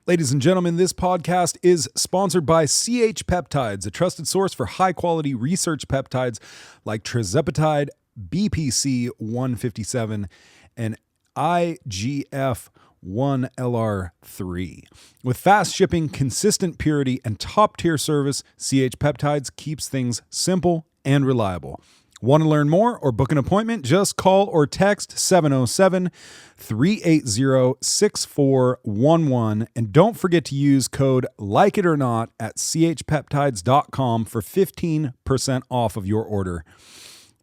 Ladies and gentlemen, this podcast is sponsored by CH Peptides, a trusted source for high-quality research peptides like tirzepatide, BPC 157, and IGF 1LR3. With fast shipping, consistent purity, and top-tier service, CH Peptides keeps things simple and reliable. Want to learn more or book an appointment? Just call or text 707-380-6411. And don't forget to use code LikeItOrNot at chpeptides.com for 15% off of your order.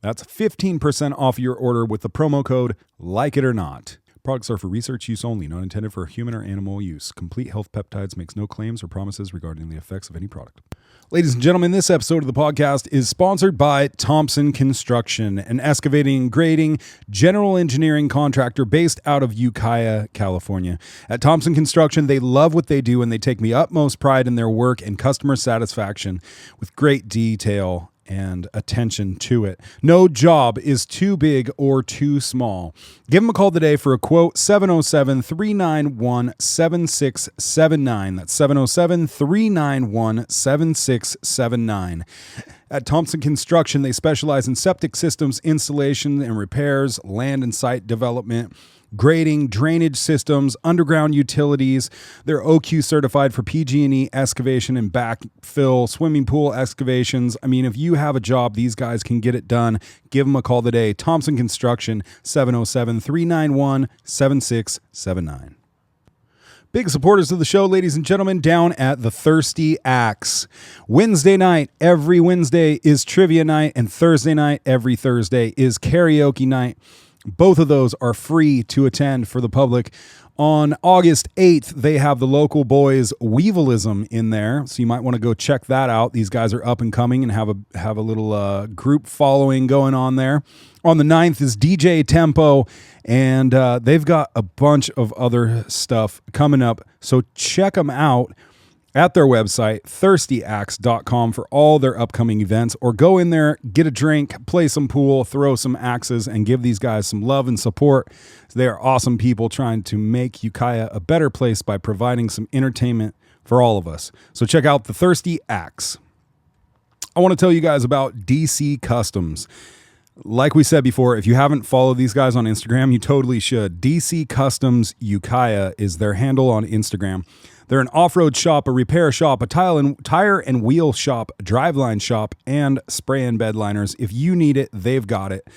That's 15% off your order with the promo code LikeItOrNot. Products are for research use only, not intended for human or animal use. Complete Health Peptides makes no claims or promises regarding the effects of any product. Ladies and gentlemen, this episode of the podcast is sponsored by Thompson Construction, an excavating, grading, general engineering contractor based out of Ukiah, California. At Thompson Construction, they love what they do and they take the utmost pride in their work and customer satisfaction with great detail and attention to it. No job is too big or too small. Give them a call today for a quote, 707-391-7679. That's 707-391-7679. At Thompson Construction, they specialize in septic systems installation and repairs, land and site development, grading, drainage systems, underground utilities. They're OQ certified for PG&E excavation and backfill, swimming pool excavations. I mean, if you have a job, these guys can get it done. Give them a call today. Thompson Construction, 707-391-7679. Big supporters of the show, ladies and gentlemen, down at the Thirsty Axe. Wednesday night, every Wednesday is trivia night, and Thursday night, every Thursday is karaoke night. Both of those are free to attend for the public. On August 8th, they have the local boys Weevilism in there, so you might want to go check that out. These guys are up and coming and have a little group following going on there. On the 9th is DJ Tempo, and they've got a bunch of other stuff coming up, so check them out at their website, thirstyaxe.com, for all their upcoming events, or go in there, get a drink, play some pool, throw some axes, and give these guys some love and support. They are awesome people trying to make Ukiah a better place by providing some entertainment for all of us. So check out the Thirsty Axe. I want to tell you guys about DC Customs. Like we said before, if you haven't followed these guys on Instagram, you totally should. DC Customs Ukiah is their handle on Instagram. They're an off-road shop, a repair shop, a tire and wheel shop, a driveline shop, and spray and bed liners. If you need it, they've got it.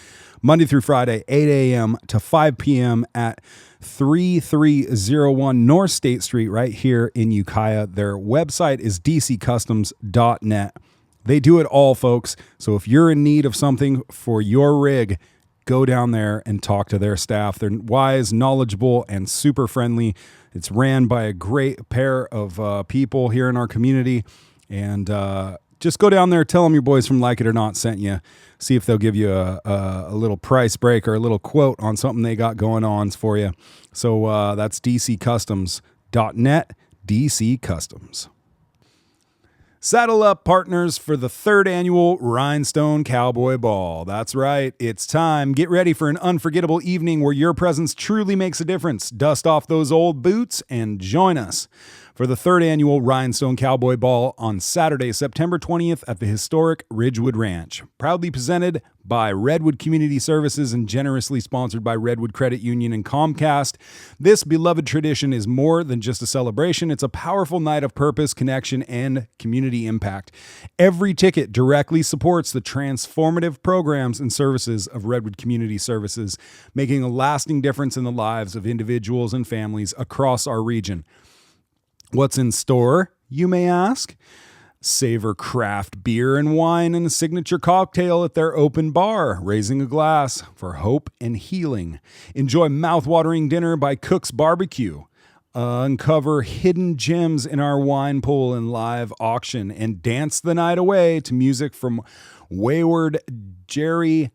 Monday through Friday, 8 a.m. to 5 p.m. at 3301 North State Street right here in Ukiah. Their website is dccustoms.net. They do it all, folks. So if you're in need of something for your rig, go down there and talk to their staff. They're wise, knowledgeable, and super friendly. It's ran by a great pair of people here in our community. And just go down there, tell them your boys from Like It or Not sent you. See if they'll give you a little price break or a little quote on something they got going on for you. So that's dccustoms.net, DC Customs. Saddle up, partners, for the 3rd annual Rhinestone Cowboy Ball. That's right, it's time. Get ready for an unforgettable evening where your presence truly makes a difference. Dust off those old boots and join us for the 3rd annual Rhinestone Cowboy Ball on Saturday, September 20th at the historic Ridgewood Ranch. Proudly presented by Redwood Community Services and generously sponsored by Redwood Credit Union and Comcast. This beloved tradition is more than just a celebration. It's a powerful night of purpose, connection, and community impact. Every ticket directly supports the transformative programs and services of Redwood Community Services, making a lasting difference in the lives of individuals and families across our region. What's in store, you may ask? Savor craft beer and wine and a signature cocktail at their open bar, raising a glass for hope and healing. Enjoy mouth-watering dinner by Cook's Barbecue. Uncover hidden gems in our wine pool and live auction, and dance the night away to music from Wayward Jerry,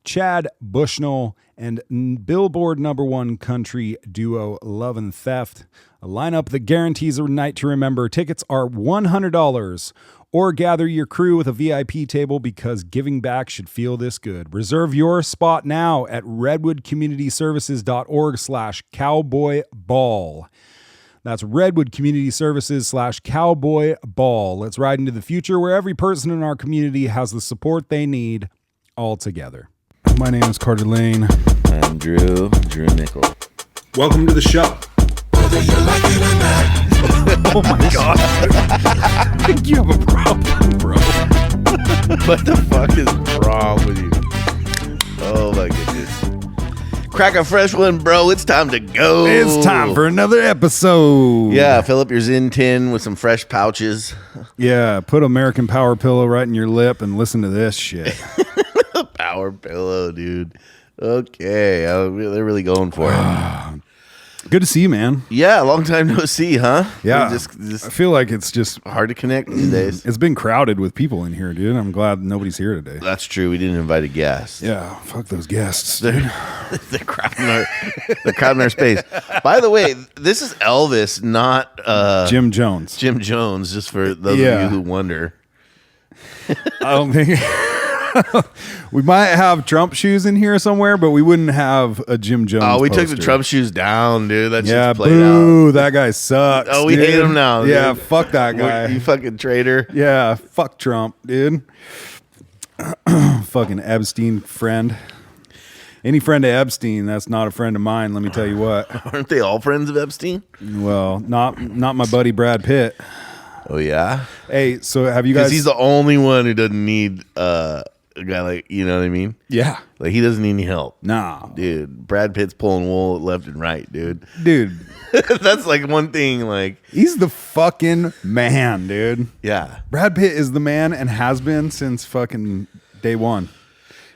Chad Bushnell, and Billboard #1 country duo Love and Theft. A lineup that guarantees a night to remember. Tickets are $100. Or gather your crew with a VIP table because giving back should feel this good. Reserve your spot now at redwoodcommunityservices.org/cowboyball. That's Redwood Community Services/Cowboy Ball. Let's ride into the future where every person in our community has the support they need all together. My name is Carter Lane. I'm Drew Nickel. Welcome to the show. Whether you like it or not. Oh my God. I think you have a problem, bro. What the fuck is wrong with you? Oh my goodness. Crack a fresh one, bro. It's time to go. It's time for another episode. Yeah, fill up your Zyn tin with some fresh pouches. Yeah, put American Power Pillow right in your lip and listen to this shit. Power pillow, dude. Okay, they're really going for it. Good to see you, man. Yeah, long time no see, huh? Yeah, just I feel like it's just hard to connect these days. It's been crowded with people in here, dude. I'm glad nobody's here today. That's true. We didn't invite a guest. Yeah, fuck those guests. They're crowding our space. By the way, this is Elvis, not Jim Jones. Jim Jones, just for those of you who wonder. I don't think we might have Trump shoes in here somewhere, but we wouldn't have a Jim Jones. Oh, we took poster. the Trump shoes down, dude. That shit's played boo, out. that guy sucks. Oh, we dude. hate him now. Yeah, dude. fuck that guy. You fucking traitor. Yeah, fuck Trump, dude. Fucking Epstein friend. Any friend of Epstein, that's not a friend of mine. Let me tell you what. Aren't they all friends of Epstein? Well, not my buddy Brad Pitt. Oh yeah. Hey, so have you guys? Because he's the only one who doesn't need a guy like, you know what I mean? Yeah. Like he doesn't need any help. Nah, Dude, Brad Pitt's pulling wool left and right, dude. dude. That's like one thing. Like He's the fucking man, dude. yeah, Brad Pitt is the man and has been since fucking day one.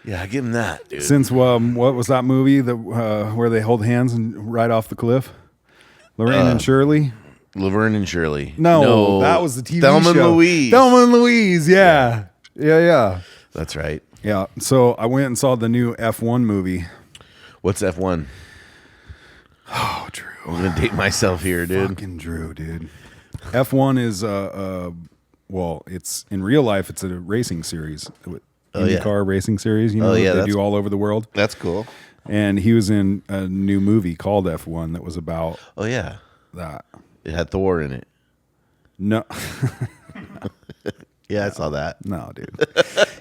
yeah. Give him that, dude. Since what was that movie that where they hold hands and ride off the cliff? Lorraine and Shirley. Laverne and Shirley. No, that was the TV Thelma show. and Louise. Thelma and Louise. Yeah. Yeah. That's right. Yeah. So I went and saw the new F1 movie. What's F1? Oh, Drew. I'm gonna date myself here, dude. Fucking Drew, dude. F1 is well, it's in real life. It's a racing series, IndyCar racing series. You know, yeah, they do all over the world. That's cool. And he was in a new movie called F1 that was about Oh yeah, that. it had Thor in it. No, Yeah, I saw that. no, dude.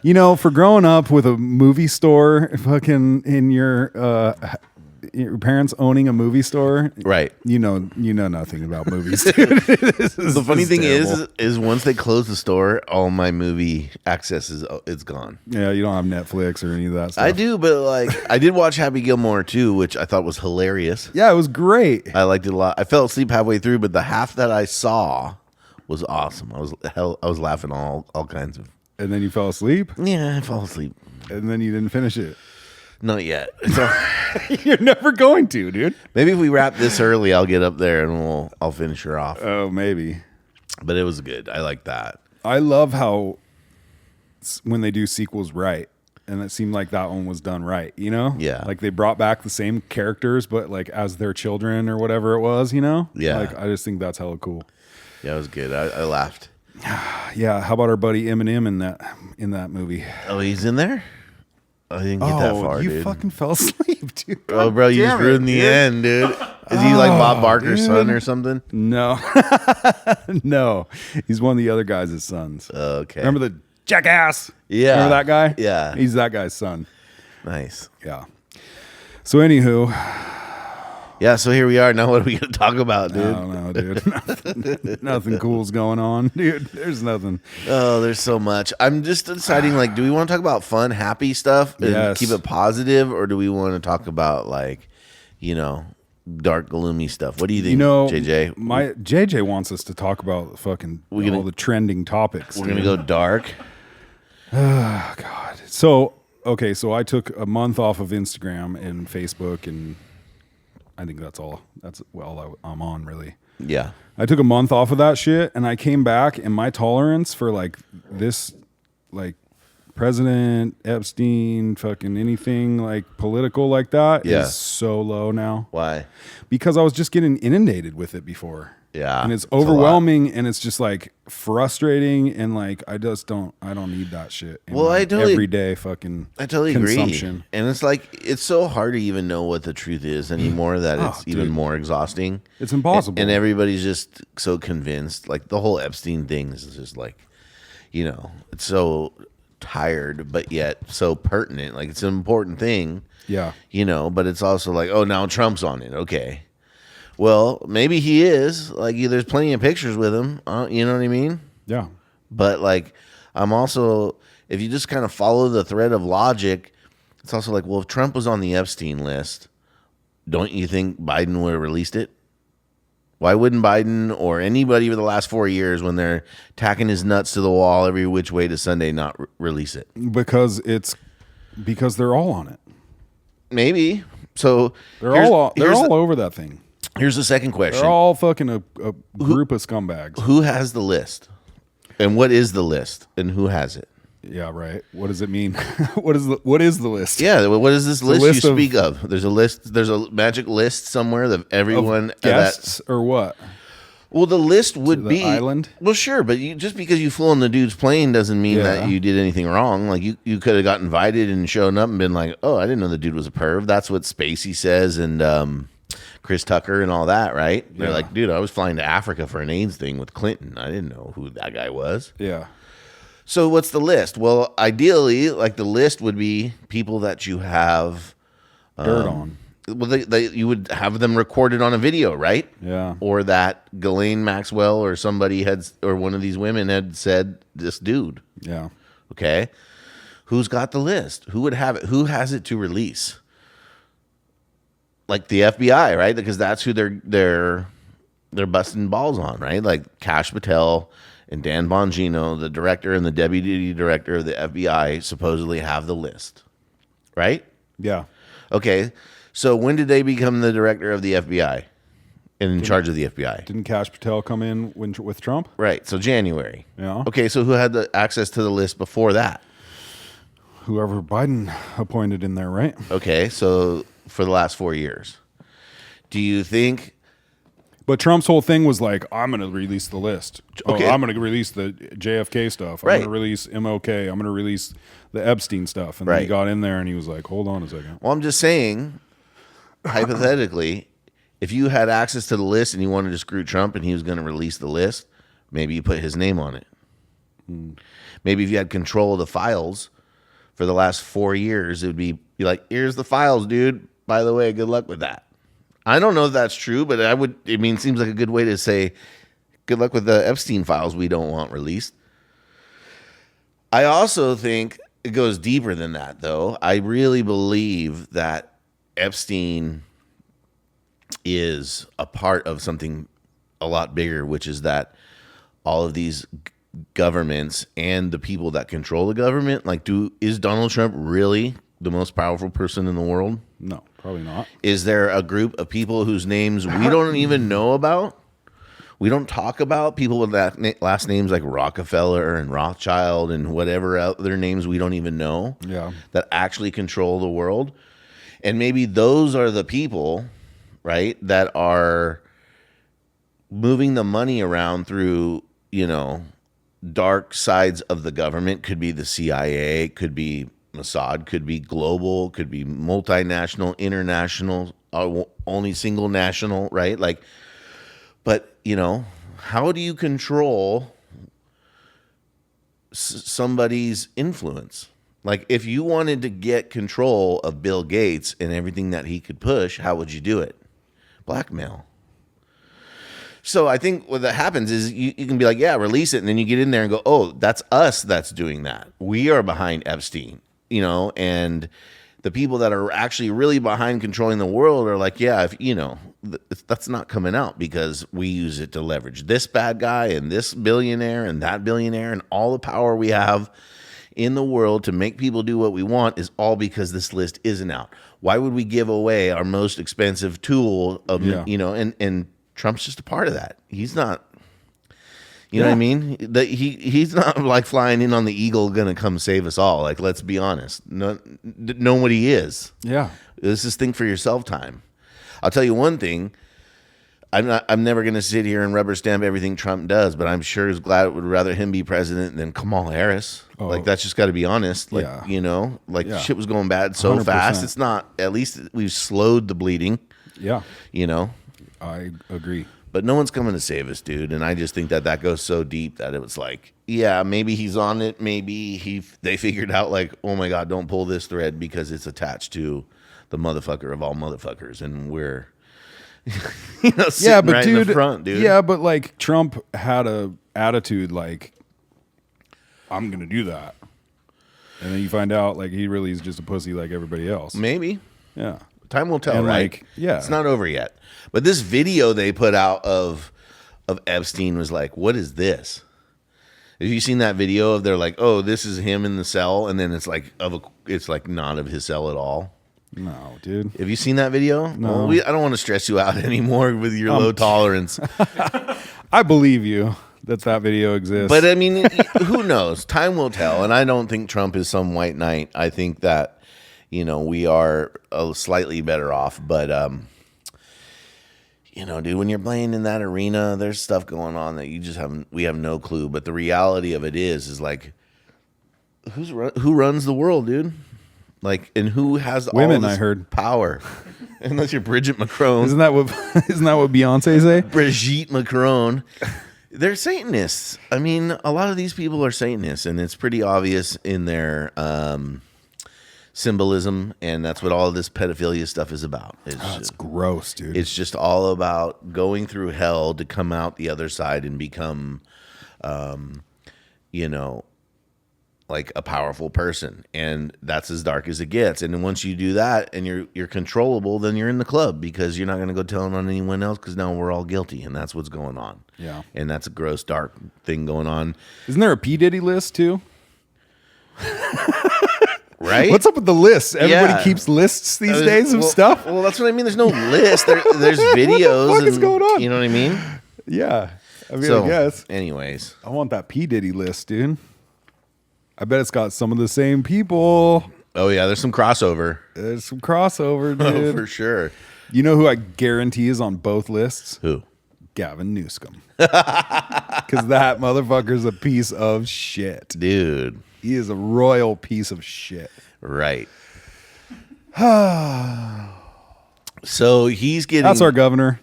You know, for growing up with a movie store, fucking in your parents owning a movie store, Right. You know nothing about movies. Dude. The funny thing terrible. is once they close the store, all my movie access is gone. Yeah, you don't have Netflix or any of that stuff. I do, but like I did watch Happy Gilmore too, which I thought was hilarious. Yeah, it was great. I liked it a lot. I fell asleep halfway through, but the half that I saw was awesome. I was laughing all kinds of. And then you fell asleep, Yeah, I fall asleep. and then you didn't finish it. Not yet. So You're never going to, dude. maybe if we wrap this early, I'll get up there and I'll finish her off. Oh, maybe. But it was good. I like that. I love how when they do sequels right, and it seemed like that one was done right, you know? Yeah. Like they brought back the same characters, but like as their children or whatever it was, you know? Yeah. Like I just think that's hella cool. Yeah, it was good. I laughed. Yeah. How about our buddy Eminem in that movie? Oh, he's in there? I didn't get that far, you dude. fucking fell asleep, dude. Oh, bro, you just damn it, ruined the dude. end, dude. Is he like Bob Barker's dude. son or something? No. No. He's one of the other guys' sons. Okay. Remember the jackass? Yeah. Remember that guy? Yeah. He's that guy's son. Nice. Yeah. So anywho, Yeah, so here we are. Now what are we going to talk about, I dude? don't know, dude. Nothing cool's going on, dude. There's nothing. Oh, there's so much. I'm just deciding, like, do we want to talk about fun, happy stuff and Yes. keep it positive, or do we want to talk about, like, you know, dark, gloomy stuff? What do you think, You know, JJ? My JJ wants us to talk about fucking all the trending topics. We're going to go dark. Oh God. So okay, so I took a month off of Instagram and Facebook, and I think that's all. That's I'm on really. Yeah. I took a month off of that shit, and I came back, and my tolerance for like this, like President Epstein, fucking anything like political like that Yeah. is so low now. Why? Because I was just getting inundated with it before. Yeah. And it's a lot. overwhelming and it's just like frustrating and like I don't need that shit. In Well, my I totally- everyday fucking I totally consumption. agree. And it's like, it's so hard to even know what the truth is anymore that it's even dude. more exhausting. It's impossible. And everybody's just so convinced. Like the whole Epstein thing is just like, you know, it's so tired, but yet so pertinent. Like it's an important thing. Yeah. You know, but it's also like, oh, now Trump's on it. Okay. Well, maybe he is. Like, there's plenty of pictures with him. You know what I mean? Yeah. But, like, I'm also, if you just kind of follow the thread of logic, it's also like, well, if Trump was on the Epstein list, don't you think Biden would have released it? Why wouldn't Biden or anybody over the last 4 years, when they're tacking his nuts to the wall every which way to Sunday, not release it? Because they're all on it. Maybe. So They're all over that thing. Here's the second question. They're all fucking a group of scumbags. Who has the list? And what is the list? And who has it? Yeah, right. What does it mean? What is the list? Yeah, what is this list list you speak of? There's a list. There's a magic list somewhere that everyone Guests or what? Well, the list would the be island? Well, sure, but just because you flew on the dude's plane doesn't mean that you did anything wrong. Like you could have got invited and shown up and been like, "Oh, I didn't know the dude was a perv." That's what Spacey says and Chris Tucker and all that, right? They're Yeah. like, "Dude, I was flying to Africa for an AIDS thing with Clinton. I didn't know who that guy was." Yeah. So what's the list? Well, ideally, like the list would be people that you have Dirt on. Well, you would have them recorded on a video, right? Yeah. Or that Ghislaine Maxwell or somebody or one of these women had said this dude. Yeah. Okay. Who's got the list? Who would have it? Who has it to release? Like the FBI, right? Because that's who they're busting balls on, right? Like Kash Patel and Dan Bongino, the director and the deputy director of the FBI, supposedly have the list, right? Yeah. Okay. So when did they become the director of the FBI and in charge of the FBI? Didn't Kash Patel come in with Trump? Right. So January. Yeah. Okay. So who had the access to the list before that? Whoever Biden appointed in there, right? Okay. So for the last 4 years, do you think? But Trump's whole thing was like, I'm going to release the list. Okay. Oh, I'm going to release the JFK stuff. I'm Right. going to release MLK. I'm going to release the Epstein stuff. And then he Right. got in there and he was like, hold on a second. Well, I'm just saying, hypothetically, if you had access to the list and you wanted to screw Trump and he was going to release the list, maybe you put his name on it. Maybe if you had control of the files for the last 4 years, it would be like, here's the files, dude. By the way, good luck with that. I don't know if that's true, but it seems like a good way to say, good luck with the Epstein files we don't want released. I also think it goes deeper than that, though. I really believe that Epstein is a part of something a lot bigger, which is that all of these governments and the people that control the government, is Donald Trump really the most powerful person in the world? No, probably not. Is there a group of people whose names we don't even know about? We don't talk about people with that last names like Rockefeller and Rothschild and whatever other names we don't even know that actually control the world. And maybe those are the people, right, that are moving the money around through, dark sides of the government. Could be the CIA, could be Mossad, could be global, could be multinational, international, only single national, right? But, how do you control somebody's influence? Like, if you wanted to get control of Bill Gates and everything that he could push, how would you do it? Blackmail. So I think what that happens is you can be like, yeah, release it. And then you get in there and go, oh, that's us that's doing that. We are behind Epstein, and the people that are actually really behind controlling the world are like, yeah, that's not coming out because we use it to leverage this bad guy and this billionaire and that billionaire, and all the power we have in the world to make people do what we want is all because this list isn't out. Why would we give away our most expensive tool and Trump's just a part of that. He's not You know what I mean? He's not like flying in on the Eagle going to come save us all. Like, let's be honest. Know what he is. Yeah. This is think for yourself time. I'll tell you one thing. I'm never going to sit here and rubber stamp everything Trump does, but I'm sure he's glad would rather him be president than Kamala Harris. Oh. Like, that's just got to be honest. Like, shit was going bad so 100%. fast. It's not, at least we've slowed the bleeding. Yeah. I agree. But no one's coming to save us, dude. And I just think that goes so deep that it was like, yeah, maybe he's on it. Maybe they figured out like, oh my God, don't pull this thread because it's attached to the motherfucker of all motherfuckers. And we're, sitting right in the front, dude. Yeah, but like Trump had a attitude like, I'm going to do that. And then you find out like he really is just a pussy like everybody else. Maybe. Yeah. Time will tell, and right? Like, yeah. It's not over yet. But this video they put out of Epstein was like, what is this? Have you seen that video of they're like, oh, this is him in the cell, and then it's like not of his cell at all? No, dude. Have you seen that video? No. Well, I don't want to stress you out anymore with your low tolerance. I believe you that video exists. But I mean, who knows? Time will tell. And I don't think Trump is some white knight. I think that we are slightly better off, but dude, when you're playing in that arena, there's stuff going on that we have no clue. But the reality of it is like, who runs the world, dude? Like, and who has women? All this I heard power. Unless you're Bridget Macron. Isn't that what Beyonce say? Brigitte Macron. They're Satanists. I mean, a lot of these people are Satanists, and it's pretty obvious in their symbolism, and that's what all of this pedophilia stuff is about. It's gross, dude. It's just all about going through hell to come out the other side and become, like a powerful person, and that's as dark as it gets. And then once you do that, and you're controllable, then you're in the club because you're not going to go telling on anyone else because now we're all guilty, and that's what's going on. Yeah, and that's a gross, dark thing going on. Isn't there a P Diddy list too? Right? What's up with the lists? Everybody keeps lists these days of stuff. Well, that's what I mean. There's no list. There's videos. What the fuck is going on? You know what I mean? Yeah. I mean, I guess. Anyways. I want that P Diddy list, dude. I bet it's got some of the same people. Oh, yeah. There's some crossover. There's some crossover, dude. Oh, for sure. You know who I guarantee is on both lists? Who? Gavin Newsom. Because that motherfucker's a piece of shit. Dude. He is a royal piece of shit. Right. So he's getting... That's our governor.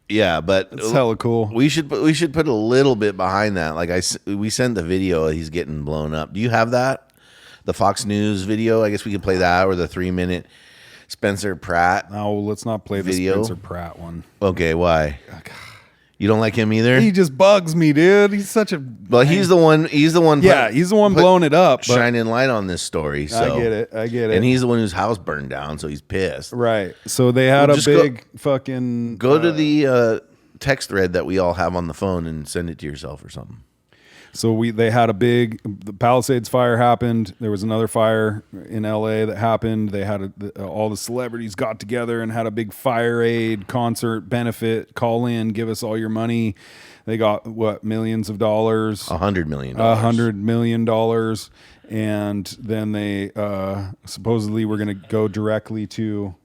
Yeah, but it's hella cool. We should put a little bit behind that. Like we sent the video. He's getting blown up. Do you have that? The Fox News video. I guess we could play that, or the 3-minute Spencer Pratt. No, let's not play video. The Spencer Pratt one. Okay, why? You don't like him either? He just bugs me, dude. He's such a... Well, he's the one. He's the one. Yeah, he's the one blowing it up. Shining light on this story. So. I get it. And he's the one whose house burned down, so he's pissed. Right. So they had a big fucking... Go to the text thread that we all have on the phone and send it to yourself or something. So they had the Palisades fire happened. There was another fire in LA that happened. They had all the celebrities got together and had a big fire aid concert benefit. Call in, give us all your money. They got millions of dollars, $100 million, $100 million, and then they supposedly were going to go directly to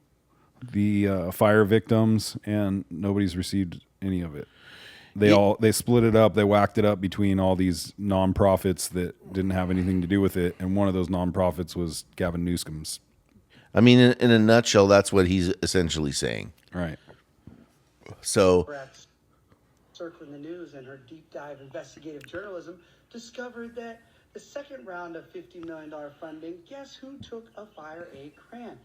the fire victims, and nobody's received any of it. They split it up. They whacked it up between all these nonprofits that didn't have anything to do with it, and one of those nonprofits was Gavin Newsom's. I mean, in a nutshell, that's what he's essentially saying. Right. So, circling the news and her deep dive investigative journalism discovered that the second round of $50 million funding, guess who took a fire aid grant?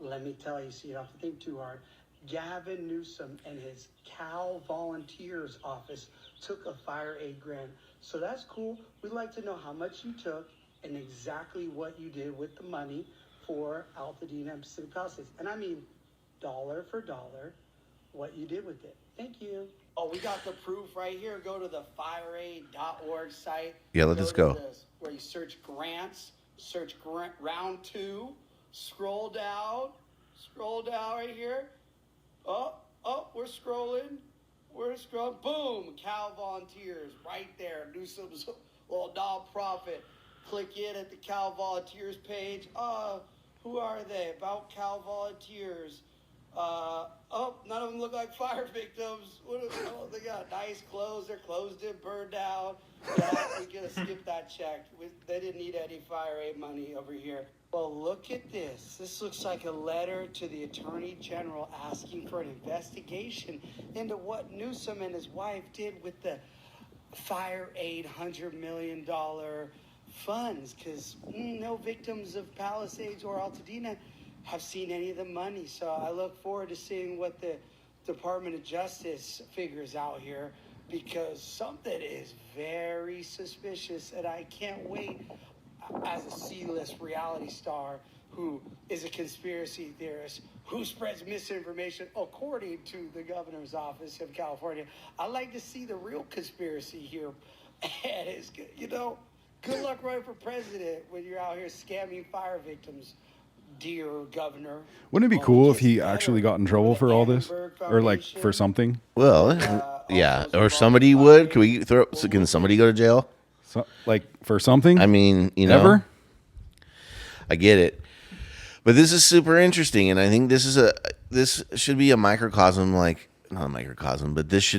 Let me tell you, so you don't have to think too hard. Gavin Newsom and his Cal Volunteers office took a fire aid grant. So that's cool. We'd like to know how much you took and exactly what you did with the money for Altadena and Pacific Palisades. And I mean, dollar for dollar, what you did with it. Thank you. Oh, we got the proof right here. Go to the fireaid.org site. Yeah, let us go. Where you search grants, search round 2, scroll down right here. Oh, we're scrolling. Where's Trump? Boom, Cal Volunteers right there. Newsom's little nonprofit. Click in at the Cal Volunteers page. Who are they? About Cal Volunteers. None of them look like fire victims. They got nice clothes. Their clothes didn't burn down. Yeah, we're gonna skip that check. They didn't need any fire aid money over here. Well, look at this. This looks like a letter to the Attorney General asking for an investigation into what Newsom and his wife did with the fire aid $100 million funds, because no victims of Palisades or Altadena have seen any of the money. So I look forward to seeing what the Department of Justice figures out here, because something is very suspicious, and I can't wait as a C-list reality star who is a conspiracy theorist who spreads misinformation according to the governor's office of California. I'd like to see the real conspiracy here. And it's, good luck running for president when you're out here scamming fire victims, dear governor. Wouldn't it be cool if he actually got in trouble for all this, or like for something? Well, yeah, or somebody would. Can somebody go to jail? So, like for something? I mean, Ever? I get it, but this is super interesting, and I think this should be a microcosm, like not a microcosm, but this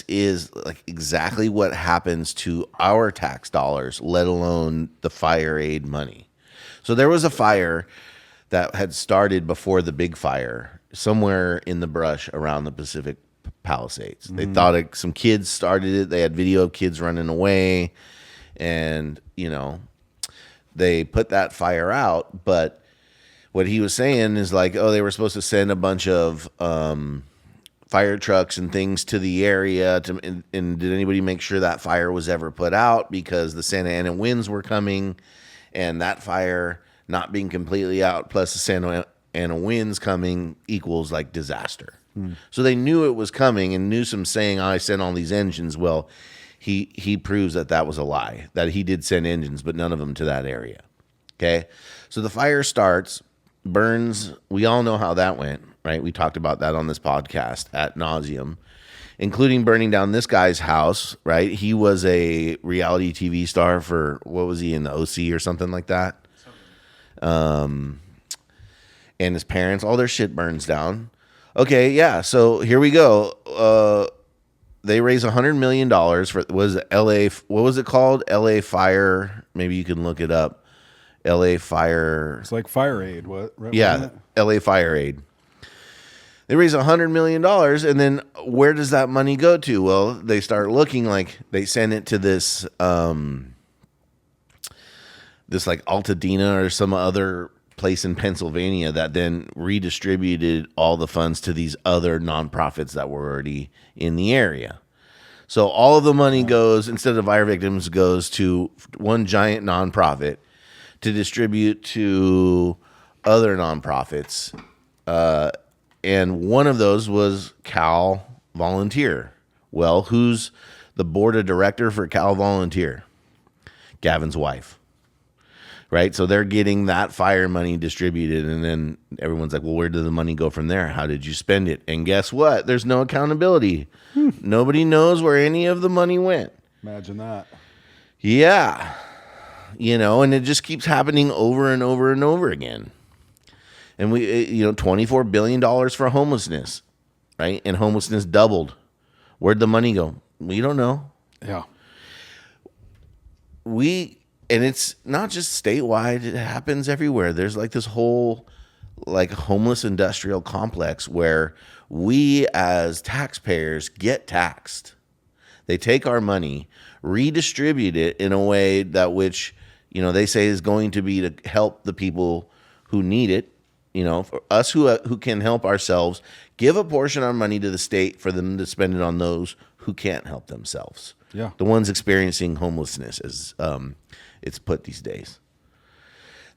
is like exactly what happens to our tax dollars, let alone the fire aid money. So there was a fire that had started before the big fire somewhere in the brush around the Pacific Palisades. They thought some kids started it. They had video of kids running away, and they put that fire out. But what he was saying is like, they were supposed to send a bunch of fire trucks and things to the area. And did anybody make sure that fire was ever put out? Because the Santa Ana winds were coming, and that fire not being completely out, plus the Santa Ana winds coming equals like disaster. So they knew it was coming, and Newsom saying, I sent all these engines. Well, he proves that was a lie, that he did send engines, but none of them to that area. Okay. So the fire starts, burns. We all know how that went, right? We talked about that on this podcast ad nauseum, including burning down this guy's house, right? He was a reality TV star for, what was he, in the OC or something like that? And his parents, all their shit burns down. Okay, yeah. So here we go. They raised $100 million for LA. What was it called? LA Fire. Maybe you can look it up. LA Fire. It's like fire aid. What? Right, yeah, LA Fire Aid. They raised $100 million, and then where does that money go to? Well, they start looking like they send it to this like Altadena or some other place in Pennsylvania that then redistributed all the funds to these other nonprofits that were already in the area. So all of the money goes, instead of fire victims, goes to one giant nonprofit to distribute to other nonprofits. And one of those was Cal Volunteer. Well, who's the board of director for Cal Volunteer? Gavin's wife. Right? So they're getting that fire money distributed, and then everyone's like, well, where did the money go from there? How did you spend it? And guess what? There's no accountability. Nobody knows where any of the money went. Imagine that. Yeah. And it just keeps happening over and over and over again. And we, $24 billion for homelessness, right? And homelessness doubled. Where'd the money go? We don't know. Yeah. And it's not just statewide, it happens everywhere. There's like this whole like homeless industrial complex where we as taxpayers get taxed. They take our money, redistribute it in a way that which, they say is going to be to help the people who need it. For us who can help ourselves, give a portion of our money to the state for them to spend it on those who can't help themselves. Yeah. The ones experiencing homelessness, as it's put these days.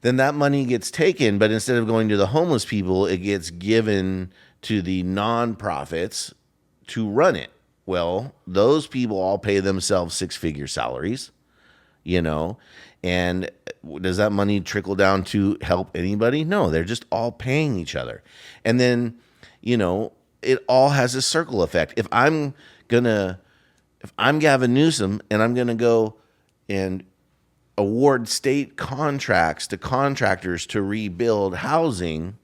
Then that money gets taken, but instead of going to the homeless people, it gets given to the nonprofits to run it. Well, those people all pay themselves six-figure salaries, and does that money trickle down to help anybody? No, they're just all paying each other. And then, it all has a circle effect. If I'm Gavin Newsom and I'm gonna go and award state contracts to contractors to rebuild housing,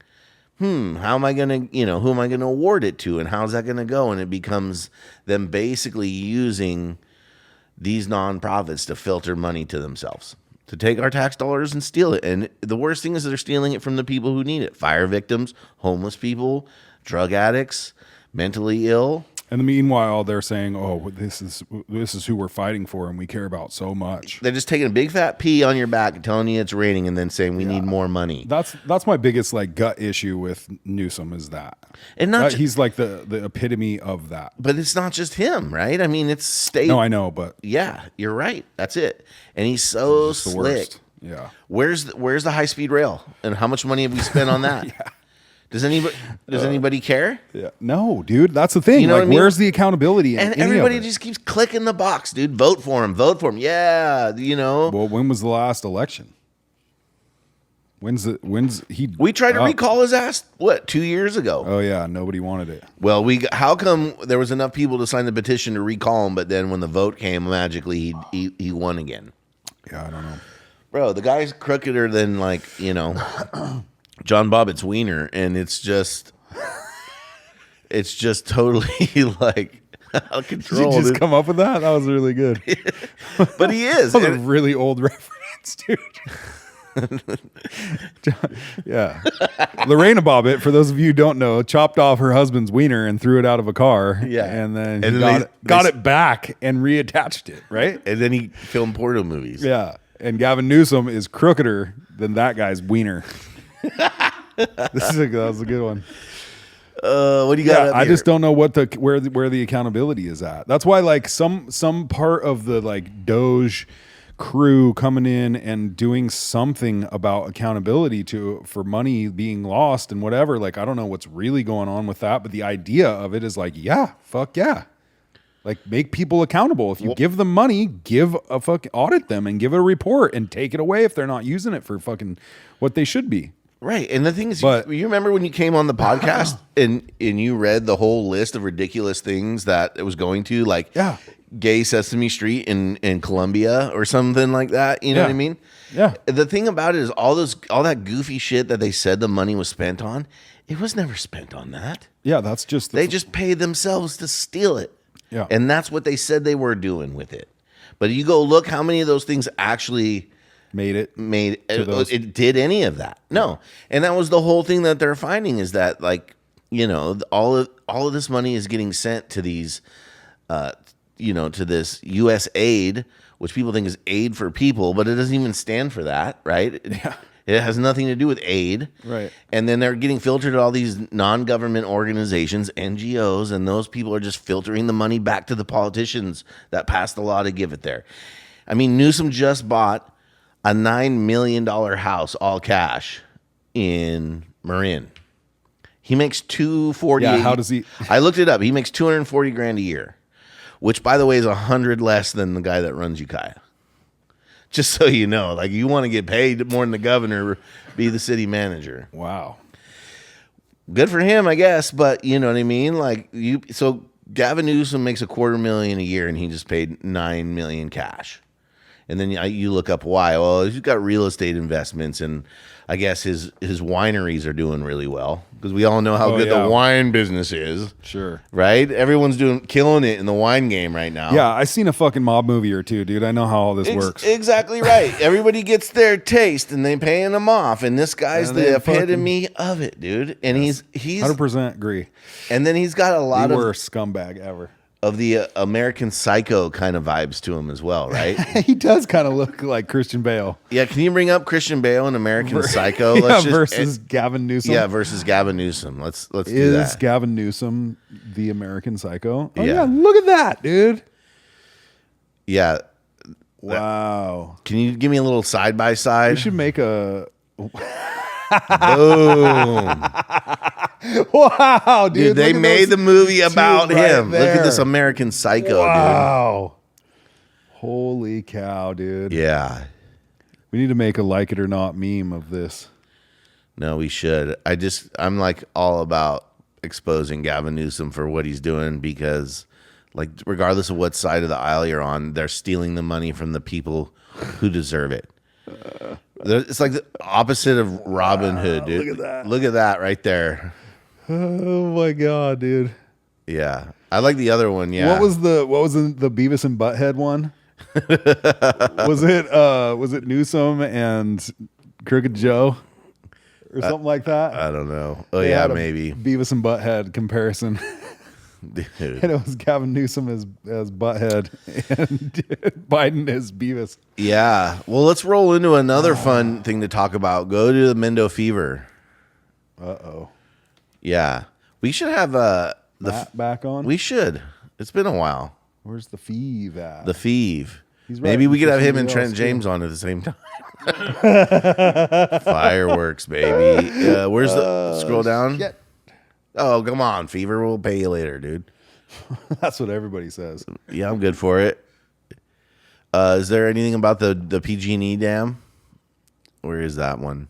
how am I gonna, who am I gonna award it to, and how's that gonna go? And it becomes them basically using these nonprofits to filter money to themselves, to take our tax dollars and steal it. And the worst thing is that they're stealing it from the people who need it: fire victims, homeless people, drug addicts, mentally ill. And meanwhile, they're saying, "Oh, this is who we're fighting for, and we care about so much." They're just taking a big fat pee on your back and telling you it's raining, and then saying we need more money. That's my biggest gut issue with Newsom is that, and not he's like the epitome of that. But it's not just him, right? I mean, it's state. No, I know, but yeah, you're right. That's it. And he's so slick. Worst. Yeah. Where's the high speed rail, and how much money have we spent on that? Yeah. Does anybody care? Yeah. No, dude. That's the thing. You know what I mean? Where's the accountability? And everybody just keeps clicking the box, dude. Vote for him. Vote for him. Yeah, Well, when was the last election? When's he? We tried to recall his ass. What, 2 years ago? Oh yeah, nobody wanted it. Well, how come there was enough people to sign the petition to recall him, but then when the vote came, magically he won again? Yeah, I don't know, bro. The guy's crookeder than John Bobbitt's wiener, and it's just totally like out of control. Did you just come up with that? That was really good. But he is. That was a really old reference, dude. Yeah. Lorena Bobbitt, for those of you who don't know, chopped off her husband's wiener and threw it out of a car. Yeah. And then got it back and reattached it, right? And then he filmed porno movies. Yeah. And Gavin Newsom is crookeder than that guy's wiener. That was a good one. What do you got? I just don't know where the accountability is at. That's why some part of the Doge crew coming in and doing something about accountability for money being lost and whatever. I don't know what's really going on with that, but the idea of it is fuck yeah. Make people accountable. If you give them money, audit them and give it a report and take it away if they're not using it for fucking what they should be. Right. And the thing is, you remember when you came on the podcast and you read the whole list of ridiculous things that it was going to, gay Sesame Street in Colombia or something like that. You know what I mean? Yeah. The thing about it is all that goofy shit that they said the money was spent on, it was never spent on that. Yeah, that's just... They just paid themselves to steal it. Yeah. And that's what they said they were doing with it. But you go look how many of those things actually... It did any of that? No. And that was the whole thing that they're finding is that all of this money is getting sent to these to this US aid, which people think is aid for people, but it doesn't even stand for that, right? Yeah. It has nothing to do with aid. Right. And then they're getting filtered to all these non-government organizations, NGOs, and those people are just filtering the money back to the politicians that passed the law to give it there. I mean, Newsom just bought a $9 million house, all cash, in Marin. He makes $240. Yeah, how does he? I looked it up. He makes $240,000 a year, which, by the way, is 100 less than the guy that runs Ukiah. Just so you know, you want to get paid more than the governor, be the city manager. Wow. Good for him, I guess. But you know what I mean. So Gavin Newsom makes $250,000 a year, and he just paid $9 million cash. And then you look up why. Well, he's got real estate investments, and I guess his wineries are doing really well because we all know how good the wine business is. Sure. Right? Everyone's killing it in the wine game right now. Yeah, I seen a fucking mob movie or two, dude. I know how all this works. Exactly right. Everybody gets their taste, and they paying them off, and this guy's the epitome of it, dude. And he's 100% agree. And then he's got a lot of worst scumbag ever. Of the American Psycho kind of vibes to him as well, right? He does kind of look like Christian Bale. Yeah, can you bring up Christian Bale in American Psycho? Versus Gavin Newsom. Yeah, versus Gavin Newsom. Let's do that. Is Gavin Newsom the American Psycho? Oh yeah, look at that, dude. Yeah. Wow. Can you give me a little side by side? We should make a boom. Wow, dude. They made the movie about him. Look at this American Psycho, dude. Wow. Holy cow, dude. Yeah. We need to make a like it or not meme of this. No, we should. I'm all about exposing Gavin Newsom for what he's doing because, like, regardless of what side of the aisle you're on, they're stealing the money from the people who deserve it. It's like the opposite of Robin Hood, dude. Look at that. Look at that right there. Oh my god, dude. Yeah, I like the other one. Yeah, What was the Beavis and Butthead one? was it Newsom and Crooked Joe or something like that? I don't know. Oh They yeah, had a maybe. Beavis and Butthead comparison. Dude. And it was Gavin Newsom as Butthead and Biden as Beavis. Yeah. Well, let's roll into another fun thing to talk about. Go to the Mendo Fever. Uh-oh. Yeah, we should have Matt back on? We should. It's been a while. Where's the Feeve at? The Feeve. He's Maybe writing we could for have him somebody and Trent else, James on at the same time. Fireworks, baby. Where's the scroll down? shit. Oh, come on, Fever. We'll pay you later, dude. That's what everybody says. Yeah, I'm good for it. Is there anything about the PG&E dam? Where is that one?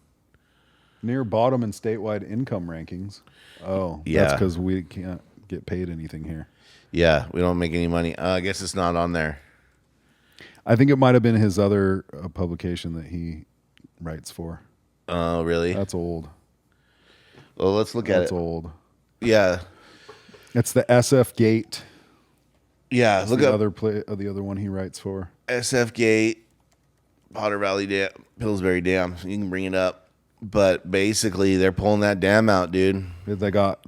Near bottom in statewide income rankings. Oh, Yeah. that's because we can't get paid anything here. Yeah, we don't make any money. I guess it's not on there. I think it might have been his other publication that he writes for. Oh, really? That's old. Well, let's look at That's it. old. Yeah. It's the SF Gate. Yeah, That's look the up the other one he writes for. SF Gate, Potter Valley Dam, Pillsbury Dam. You can bring it up. But basically, they're pulling that dam out, dude. They got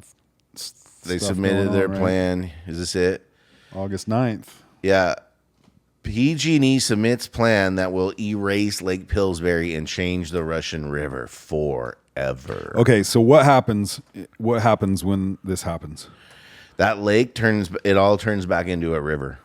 They stuff submitted going their on, right? plan. Is this it? August 9th. Yeah. PG&E submits plan that will erase Lake Pillsbury and change the Russian River forever. Okay, so what happens? What happens when this happens? That lake all turns back into a river.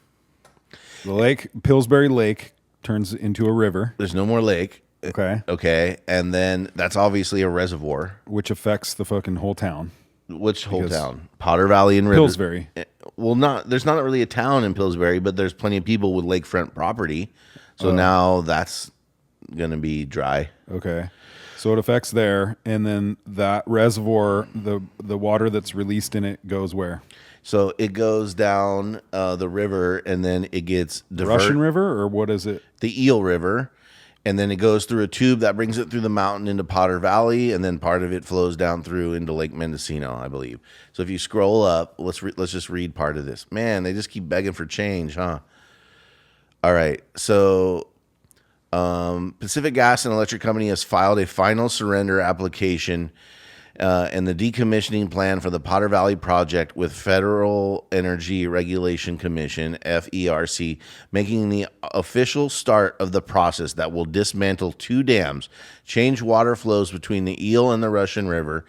The lake, Pillsbury Lake, turns into a river. There's no more lake. Okay, Okay. And then that's obviously a reservoir. which affects the fucking whole town. Which whole Because town? Potter Valley and River. Pillsbury. Well, there's not really a town in Pillsbury, but there's plenty of people with lakefront property. So now that's going to be dry. Okay, so it affects there, and then that reservoir, the water that's released in it goes where? So it goes down the river, and then it gets Russian River, or what is it? the Eel River, and then it goes through a tube that brings it through the mountain into Potter Valley, and then part of it flows down through into Lake Mendocino, I believe. So if you scroll up, let's just read part of this. Man, they just keep begging for change, huh? All right, so Pacific Gas and Electric Company has filed a final surrender application and the decommissioning plan for the Potter Valley project with Federal Energy Regulation Commission, FERC, making the official start of the process that will dismantle 2 dams, change water flows between the Eel and the Russian River,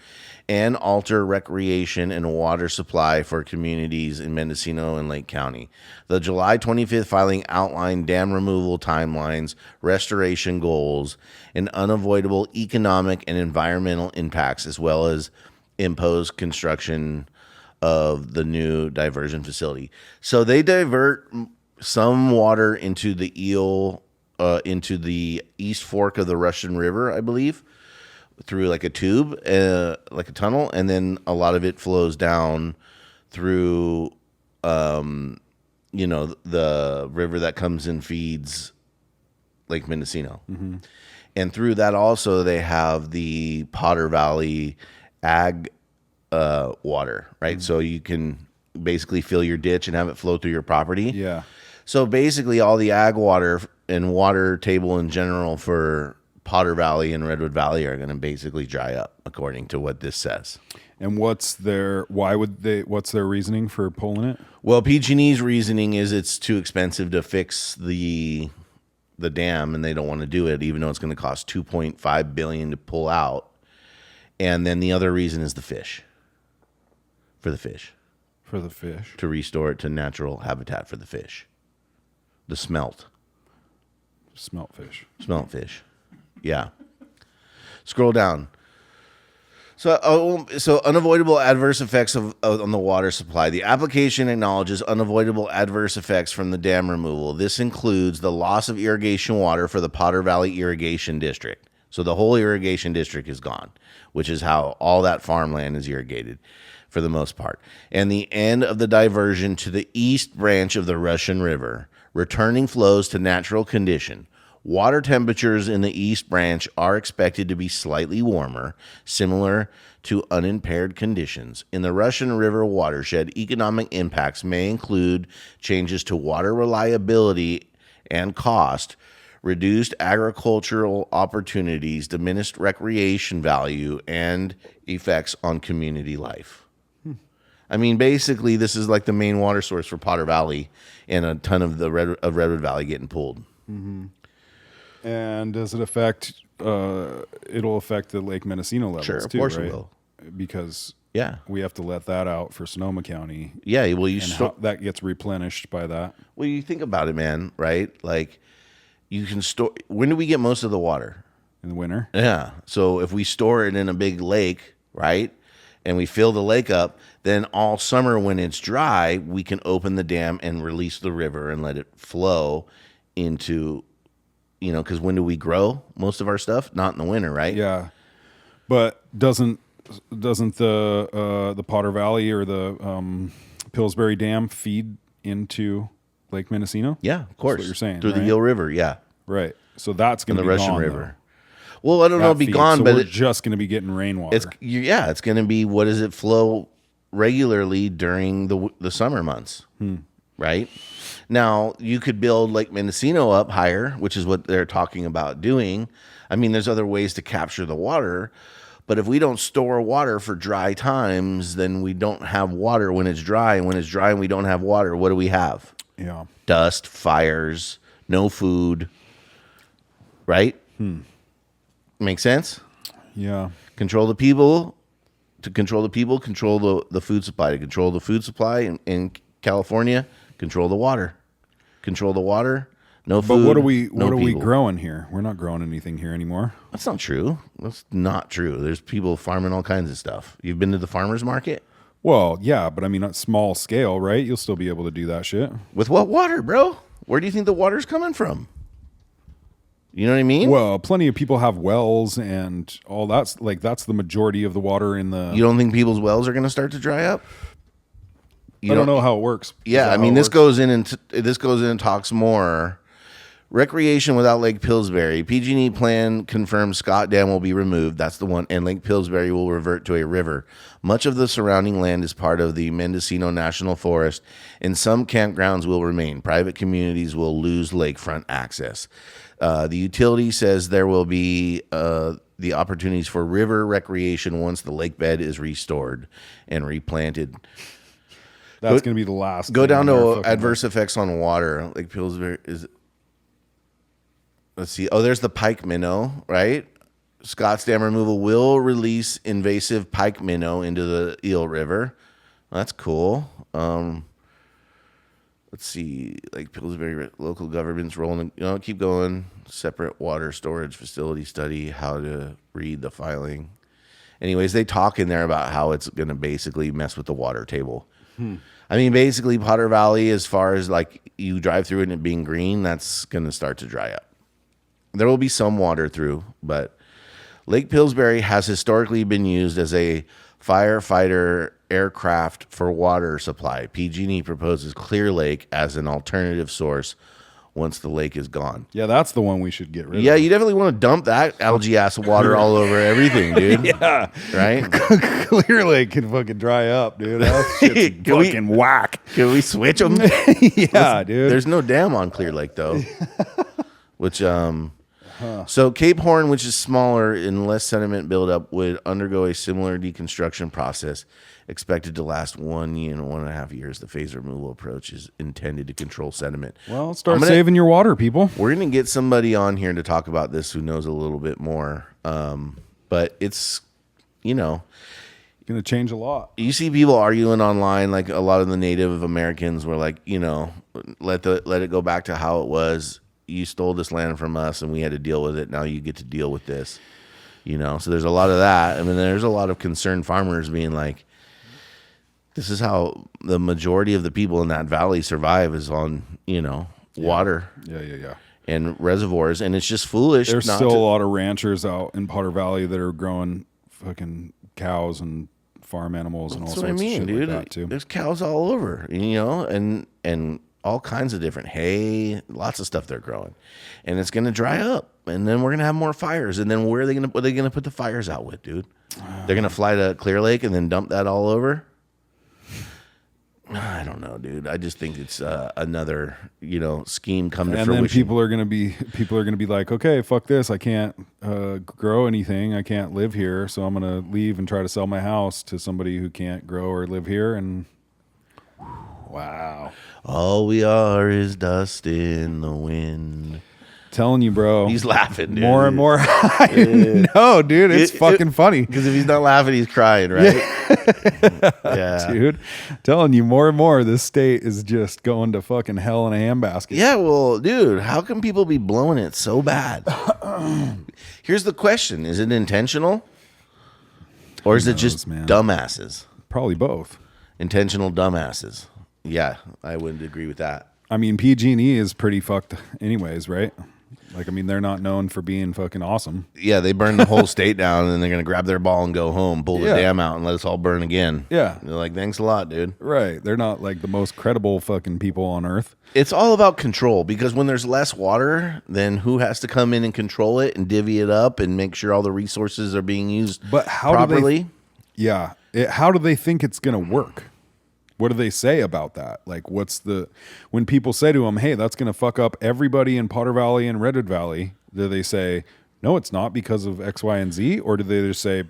and alter recreation and water supply for communities in Mendocino and Lake County. The July 25th filing outlined dam removal timelines, restoration goals, and unavoidable economic and environmental impacts, as well as imposed construction of the new diversion facility. So they divert some water into the Eel, into the East Fork of the Russian River, I believe, through like a tube, like a tunnel, and then a lot of it flows down through, the river that comes and feeds Lake Mendocino. Mm-hmm. And through that also they have the Potter Valley ag water, right? Mm-hmm. So you can basically fill your ditch and have it flow through your property. Yeah. So basically all the ag water and water table in general for Potter Valley and Redwood Valley are going to basically dry up, according to what this says. And what's their reasoning for pulling it? Well, PG&E's reasoning is it's too expensive to fix the dam, and they don't want to do it, even though it's going to cost $2.5 billion to pull out. And then the other reason is the fish. For the fish. For the fish. To restore it to natural habitat for the fish. The smelt. Smelt fish. Smelt fish. Yeah. Scroll down. So unavoidable adverse effects on the water supply. The application acknowledges unavoidable adverse effects from the dam removal. This includes the loss of irrigation water for the Potter Valley Irrigation District. So the whole irrigation district is gone, which is how all that farmland is irrigated. for the most part, and the end of the diversion to the east branch of the Russian River, returning flows to natural condition. Water temperatures in the east branch are expected to be slightly warmer, similar to unimpaired conditions. In the Russian River watershed, economic impacts may include changes to water reliability and cost, reduced agricultural opportunities, diminished recreation value, and effects on community life. I mean, basically, this is like the main water source for Potter Valley, and a ton of the Redwood Valley getting pulled. Mm-hmm. And does it affect? It'll affect the Lake Mendocino levels Sure, of too, course right? it will. Because Yeah, we have to let that out for Sonoma County, yeah. Well, and that gets replenished by that. well, you think about it, man. Right? Like, you can store. When do we get most of the water? In the winter. Yeah. So if we store it in a big lake, right, and we fill the lake up, then all summer when it's dry, we can open the dam and release the river and let it flow into, because when do we grow most of our stuff? Not in the winter, right? Yeah, but doesn't the Potter Valley or the Pillsbury Dam feed into Lake Mendocino? Yeah, of course. That's what you're saying, Through the right? Eel River, yeah. Right. So that's going And to the be Russian gone, River. though. Well, I don't know, it'll be Feed. gone, So but we're just going to be getting rainwater. it's going to be, what does it flow regularly during the summer months, right? Now, you could build Lake Mendocino up higher, which is what they're talking about doing. I mean, there's other ways to capture the water, but if we don't store water for dry times, then we don't have water when it's dry, and when it's dry and we don't have water, what do we have? Yeah. Dust, fires, no food, right? Make sense? Yeah. Control the people. To control the people, control the food supply. To control the food supply in California, control the water. Control the water. No food. But what are we people. growing here? We're not growing anything here anymore. That's not true. That's not true. There's people farming all kinds of stuff. You've been to the farmer's market? Well, yeah, but I mean, at small scale, right? You'll still be able to do that shit. With what water, bro? Where do you think the water's coming from? You know what I mean? Well, plenty of people have wells and all that's the majority of the water in the. You don't think people's wells are going to start to dry up? I don't know how it works. Is Yeah, that I how mean, it this works? goes in and talks more. Recreation without Lake Pillsbury. PG&E plan confirms Scott Dam will be removed. That's the one. And Lake Pillsbury will revert to a river. Much of the surrounding land is part of the Mendocino National Forest, and some campgrounds will remain. Private communities will lose lakefront access. The utility says there will be the opportunities for river recreation once the lake bed is restored and replanted. That's going to be the last. Go thing down on our to fucking adverse effects on water. Lake Pillsbury is. Let's see. Oh, there's the pike minnow, right? Scott's Dam removal will release invasive pike minnow into the Eel River. That's cool. Let's see. Lake Pillsbury local government's role in. Keep going. Separate water storage facility study. How to read the filing. Anyways, they talk in there about how it's going to basically mess with the water table. I mean, basically, Potter Valley, as far as like you drive through it and it being green, that's going to start to dry up. There will be some water through, but Lake Pillsbury has historically been used as a firefighter aircraft for water supply. PG&E proposes Clear Lake as an alternative source once the lake is gone. Yeah, that's the one we should get rid of. Yeah, you definitely want to dump that algae ass water all over everything, dude. Yeah. Right? Clear Lake can fucking dry up, dude. That shit's Can we- fucking whack. Can we switch them? Yeah, dude. There's no dam on Clear Lake though. Which so Cape Horn, which is smaller and less sediment buildup, would undergo a similar deconstruction process expected to last 1 year and 1.5 years. The phase removal approach is intended to control sediment. Well, start saving your water, people. We're going to get somebody on here to talk about this who knows a little bit more. But it's, Going to change a lot. you see people arguing online, like a lot of the Native Americans were like, let it go back to how it was. You stole this land from us and we had to deal with it. Now you get to deal with this, So there's a lot of that. I mean, there's a lot of concerned farmers being like, this is how the majority of the people in that valley survive is on, water Yeah. and reservoirs. And it's just foolish. There's not still to, a lot of ranchers out in Potter Valley that are growing fucking cows and farm animals and all That's sorts what I mean, of shit dude. like that too. There's cows all over, and all kinds of different hay, lots of stuff they're growing, and it's gonna dry up, and then we're gonna have more fires, and then what are they gonna put the fires out with, dude? They're gonna fly to Clear Lake and then dump that all over. I don't know, dude. I just think it's another, scheme come to And fruition. then people are gonna be like, okay, fuck this. I can't grow anything. I can't live here, so I'm gonna leave and try to sell my house to somebody who can't grow or live here. And wow, all we are is dust in the wind. telling you, bro. He's laughing, dude. More and more. No, dude, it's fucking funny. Because if he's not laughing, he's crying, right? Yeah. Dude, telling you more and more, this state is just going to fucking hell in a handbasket. Yeah, well, dude, how can people be blowing it so bad? Here's the question. Is it intentional? Or is it just dumbasses? Probably both. Intentional dumbasses. Yeah, I wouldn't agree with that. I mean, PG&E is pretty fucked anyways, right? Like, I mean, they're not known for being fucking awesome. Yeah, they burned the whole state down, and then they're going to grab their ball and go home, pull the dam out, and let us all burn again. Yeah. They're like, thanks a lot, dude. Right. They're not like the most credible fucking people on earth. It's all about control, because when there's less water, then who has to come in and control it and divvy it up and make sure all the resources are being used But how properly? How do they think it's going to work? What do they say about that? Like, when people say to them, hey, that's going to fuck up everybody in Potter Valley and Redwood Valley, do they say, no, it's not because of X, Y, and Z? Or do they just say,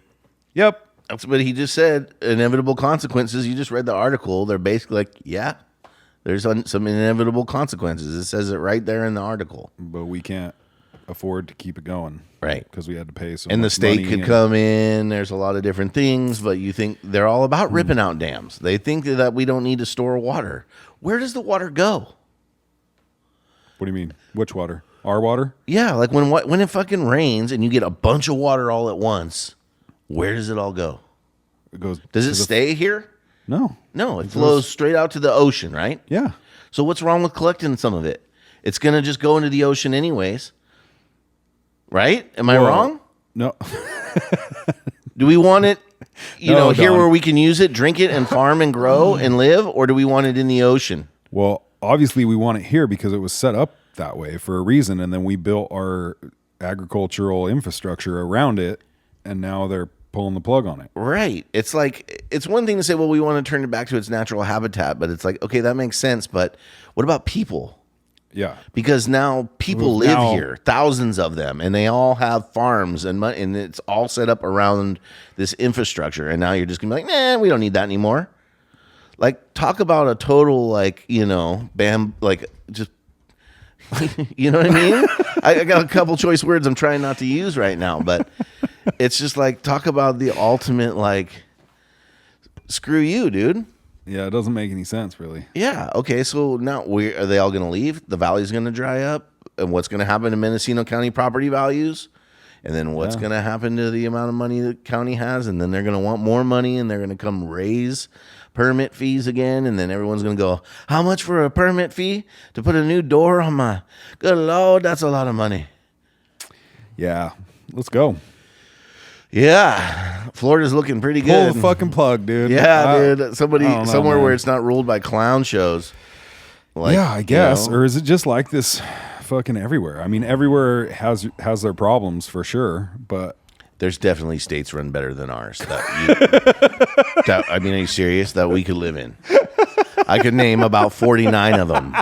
yep. That's what he just said. Inevitable consequences. You just read the article. They're basically like, yeah, there's some inevitable consequences. It says it right there in the article. But we can't afford to keep it going. Right. Because we had to pay so and the much state money could come in. There's a lot of different things, but you think they're all about ripping out dams. They think that we don't need to store water. Where does the water go? What do you mean? Which water? Our water? Yeah, like when it fucking rains and you get a bunch of water all at once, where does it all go? It goes. Does it stay here? No. No, it flows straight out to the ocean, right? Yeah. So what's wrong with collecting some of it? It's going to just go into the ocean anyways. Right? Am I wrong? No. Do we want it, here Don. where we can use it, drink it, and farm and grow and live? Or do we want it in the ocean? Well, obviously we want it here because it was set up that way for a reason. And then we built our agricultural infrastructure around it. And now they're pulling the plug on it. Right. It's like, it's one thing to say, well, we want to turn it back to its natural habitat. But it's like, okay, that makes sense. But what about people? Yeah. Because now people live here, thousands of them, and they all have farms and money, and it's all set up around this infrastructure. And now you're just gonna be like, nah, we don't need that anymore. Like, talk about a total, like, just, you know what I mean? I got a couple choice words I'm trying not to use right now, but it's just like, talk about the ultimate, like, screw you, dude. Yeah, it doesn't make any sense, really. Yeah. Okay. So now are they all going to leave? The valley's going to dry up, and what's going to happen to Mendocino County property values? And then what's going to happen to the amount of money the county has? And then they're going to want more money, and they're going to come raise permit fees again. And then everyone's going to go, how much for a permit fee to put a new door on my? Good Lord, that's a lot of money. Yeah. Let's go. Yeah, Florida's looking pretty good. Pull the fucking plug, dude. Yeah, dude. Somebody I don't know, somewhere man. where it's not ruled by clown shows. Like, yeah, I guess. Or is it just like this fucking everywhere? I mean, everywhere has their problems for sure, but there's definitely states run better than ours. I mean, are you serious? That we could live in. I could name about 49 of them.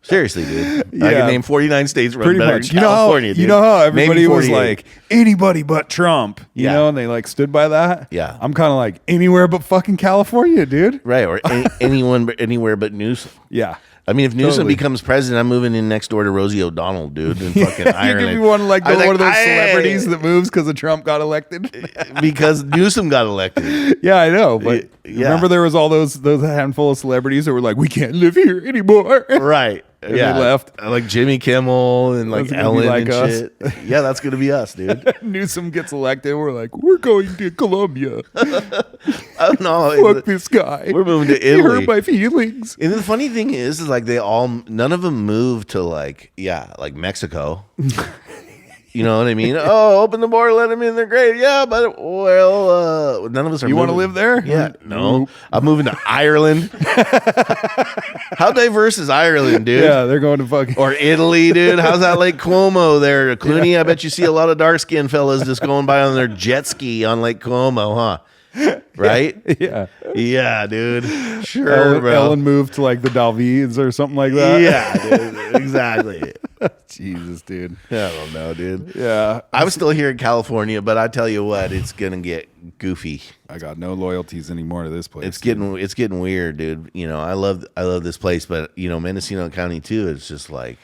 Seriously, dude. I can name 49 states run pretty better much. than California, dude. You know how everybody Maybe was 48. like, anybody but Trump, you Yeah. know, and they like stood by that. Yeah. I'm kind of like, anywhere but fucking California, dude. Right, or anywhere but Newsom. Yeah. I mean, if Newsom Totally. becomes president, I'm moving in next door to Rosie O'Donnell, dude, and fucking You're iron gonna it. be one like I was one of those "Hey!" celebrities that moves because of Trump got elected. because Newsom got elected. Yeah, I know, but Yeah. remember there was all those handful of celebrities that were like, we can't live here anymore. Right. And they left. Like Jimmy Kimmel and like That's gonna be Ellen like and us. shit. Yeah, that's gonna be us, dude. Newsom gets elected. We're like, we're going to Colombia. I don't know. Fuck this guy. We're moving to He Italy. hurt my feelings. And the funny thing is like none of them moved to like Mexico. You know what I mean? Oh, open the border, let them in. They're great. Yeah, but none of us are. You want to moving. live there? Yeah, no. Nope. I'm moving to Ireland. How diverse is Ireland, dude? Yeah, they're going to fucking. Or Italy, dude. How's that Lake Como there, Clooney? Yeah. I bet you see a lot of dark skinned fellas just going by on their jet ski on Lake Como, huh? Right? Yeah. Yeah, dude. Sure, bro. Ellen moved to like the Dalvides or something like that. Yeah, dude. Exactly. Jesus, dude. I don't know, dude. Yeah. I'm still here in California, but I tell you what, it's gonna get goofy. I got no loyalties anymore to this place. It's getting weird, dude. You know, I love this place, but you know, Mendocino County too. It's just like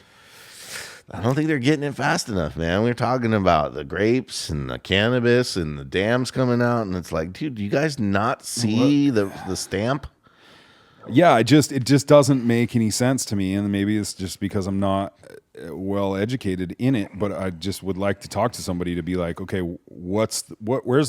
I don't think they're getting it fast enough, man. We're talking about the grapes and the cannabis and the dams coming out, and it's like, dude, do you guys not see the stamp? Yeah, it just doesn't make any sense to me, and maybe it's just because I'm not well educated in it. But I just would like to talk to somebody to be like, okay, where's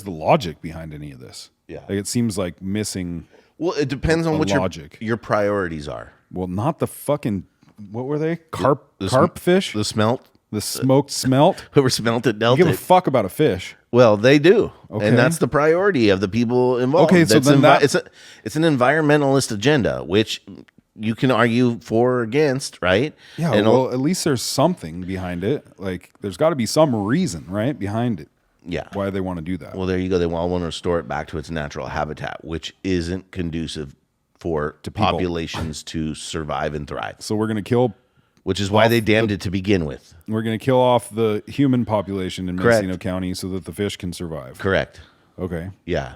the logic behind any of this? Yeah. Like it seems like missing. Well, it depends on what logic. your priorities are. Well, not the fucking what were they? Carp fish? The smelt. The smoked smelt? Whoever smelt it dealt Give a it. fuck about a fish. Well, they do, Okay. and that's the priority of the people involved. Okay, so then it's an environmentalist agenda, which you can argue for or against, right? Yeah, And well, at least there's something behind it. Like, there's got to be some reason, right, behind it. yeah. Why they want to do that. Well, there you go. They all want to restore it back to its natural habitat, which isn't conducive for populations to survive and thrive. So we're gonna kill Why they damned it to begin with. We're going to kill off the human population in Correct. Mendocino County so that the fish can survive. Correct. Okay. Yeah.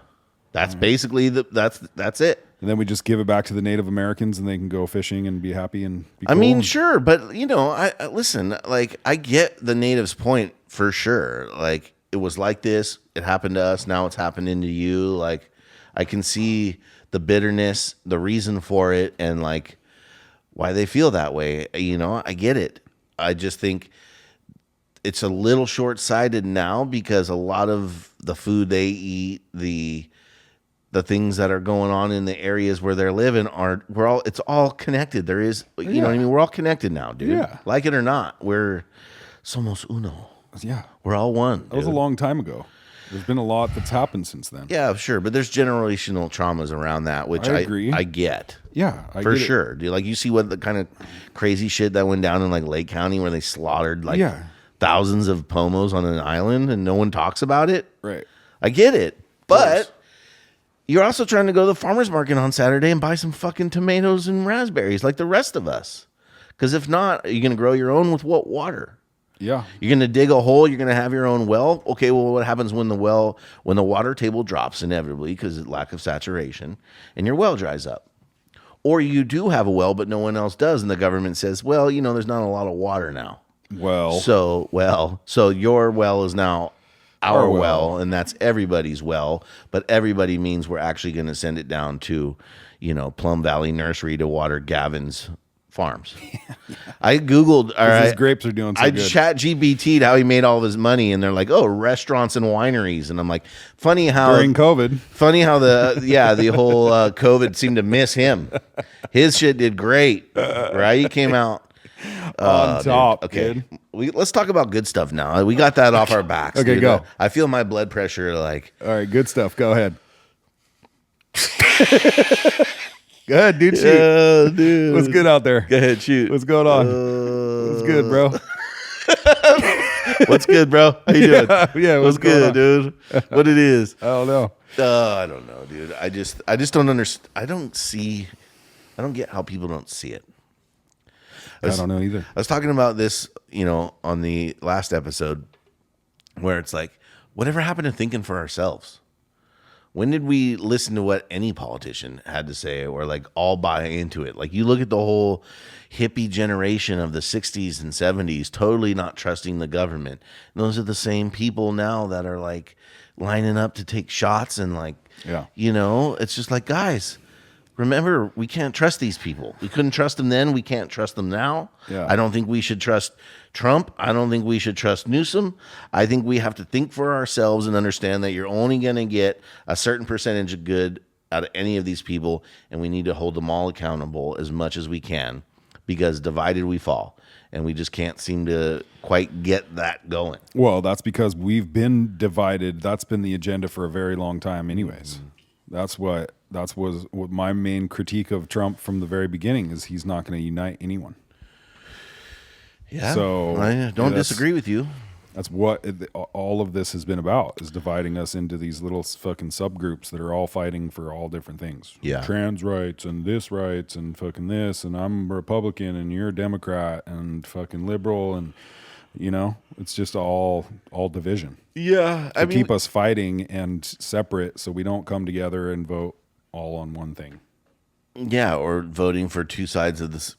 That's basically that's it. And then we just give it back to the Native Americans and they can go fishing and be happy and be I cool mean, and- sure, but you know, I listen, like I get the natives' point for sure. Like it was like this, it happened to us, now it's happening to you. Like I can see the bitterness, the reason for it, and like why they feel that way. You know, I get it. I just think it's a little short-sighted now because a lot of the food they eat, the things that are going on in the areas where they're living it's all connected. There is, you know what I mean? We're all connected now, dude. Yeah. Like it or not, we're somos uno. Yeah. We're all one. That was a long time ago. There's been a lot that's happened since then. Yeah, sure, but there's generational traumas around that, which I agree. I get. Yeah. For get it. sure. Dude, like you see what the kind of crazy shit that went down in like Lake County where they slaughtered like thousands of pomos on an island and no one talks about it. Right. I get it. But you're also trying to go to the farmer's market on Saturday and buy some fucking tomatoes and raspberries like the rest of us. Because if not, are you going to grow your own with what water? Yeah. You're going to dig a hole. You're going to have your own well. Okay, well, what happens when the water table drops inevitably because of lack of saturation and your well dries up? Or you do have a well, but no one else does. And the government says, well, you know, there's not a lot of water now. So your well is now our well, and that's everybody's well. But everybody means we're actually going to send it down to, you know, Plum Valley Nursery to water Gavin's farms. I Googled, all right. His grapes are doing so good. I chat GBT'd how he made all of his money, and they're like, oh, restaurants and wineries. And I'm like, funny how during COVID. Funny how the whole COVID seemed to miss him. His shit did great, right? He came out on top. Dude. Okay, dude. Let's talk about good stuff now. We got that off our backs. Okay, dude. go. I feel my blood pressure like. All right, good stuff. Go ahead. Go ahead, dude. Shoot. Dude. What's good out there? Go ahead, shoot. What's going on? What's good, bro? What's good, bro? How you doing? Yeah, what's good, dude? What it is? I don't know. I don't know, dude. I just don't understand. I don't get how people don't see it. I don't know either. I was talking about this, you know, on the last episode where it's like, whatever happened to thinking for ourselves? When did we listen to what any politician had to say or like all buy into it? Like you look at the whole hippie generation of the 60s and 70s, totally not trusting the government. And those are the same people now that are like lining up to take shots and like, you know, it's just like, guys, remember, we can't trust these people. We couldn't trust them then. We can't trust them now. Yeah. I don't think we should trust Trump. I don't think we should trust Newsom. I think we have to think for ourselves and understand that you're only going to get a certain percentage of good out of any of these people, and we need to hold them all accountable as much as we can. because divided we fall, and we just can't seem to quite get that going. Well, that's because we've been divided. That's been the agenda for a very long time, anyways. That's what my main critique of Trump from the very beginning is he's not going to unite anyone. Yeah, So I don't disagree with you. That's what all of this has been about, is dividing us into these little fucking subgroups that are all fighting for all different things. Yeah. Trans rights and this rights and fucking this, and I'm a Republican and you're a Democrat and fucking liberal, and it's just all division. Yeah, To keep us fighting and separate so we don't come together and vote all on one thing. Yeah, or voting for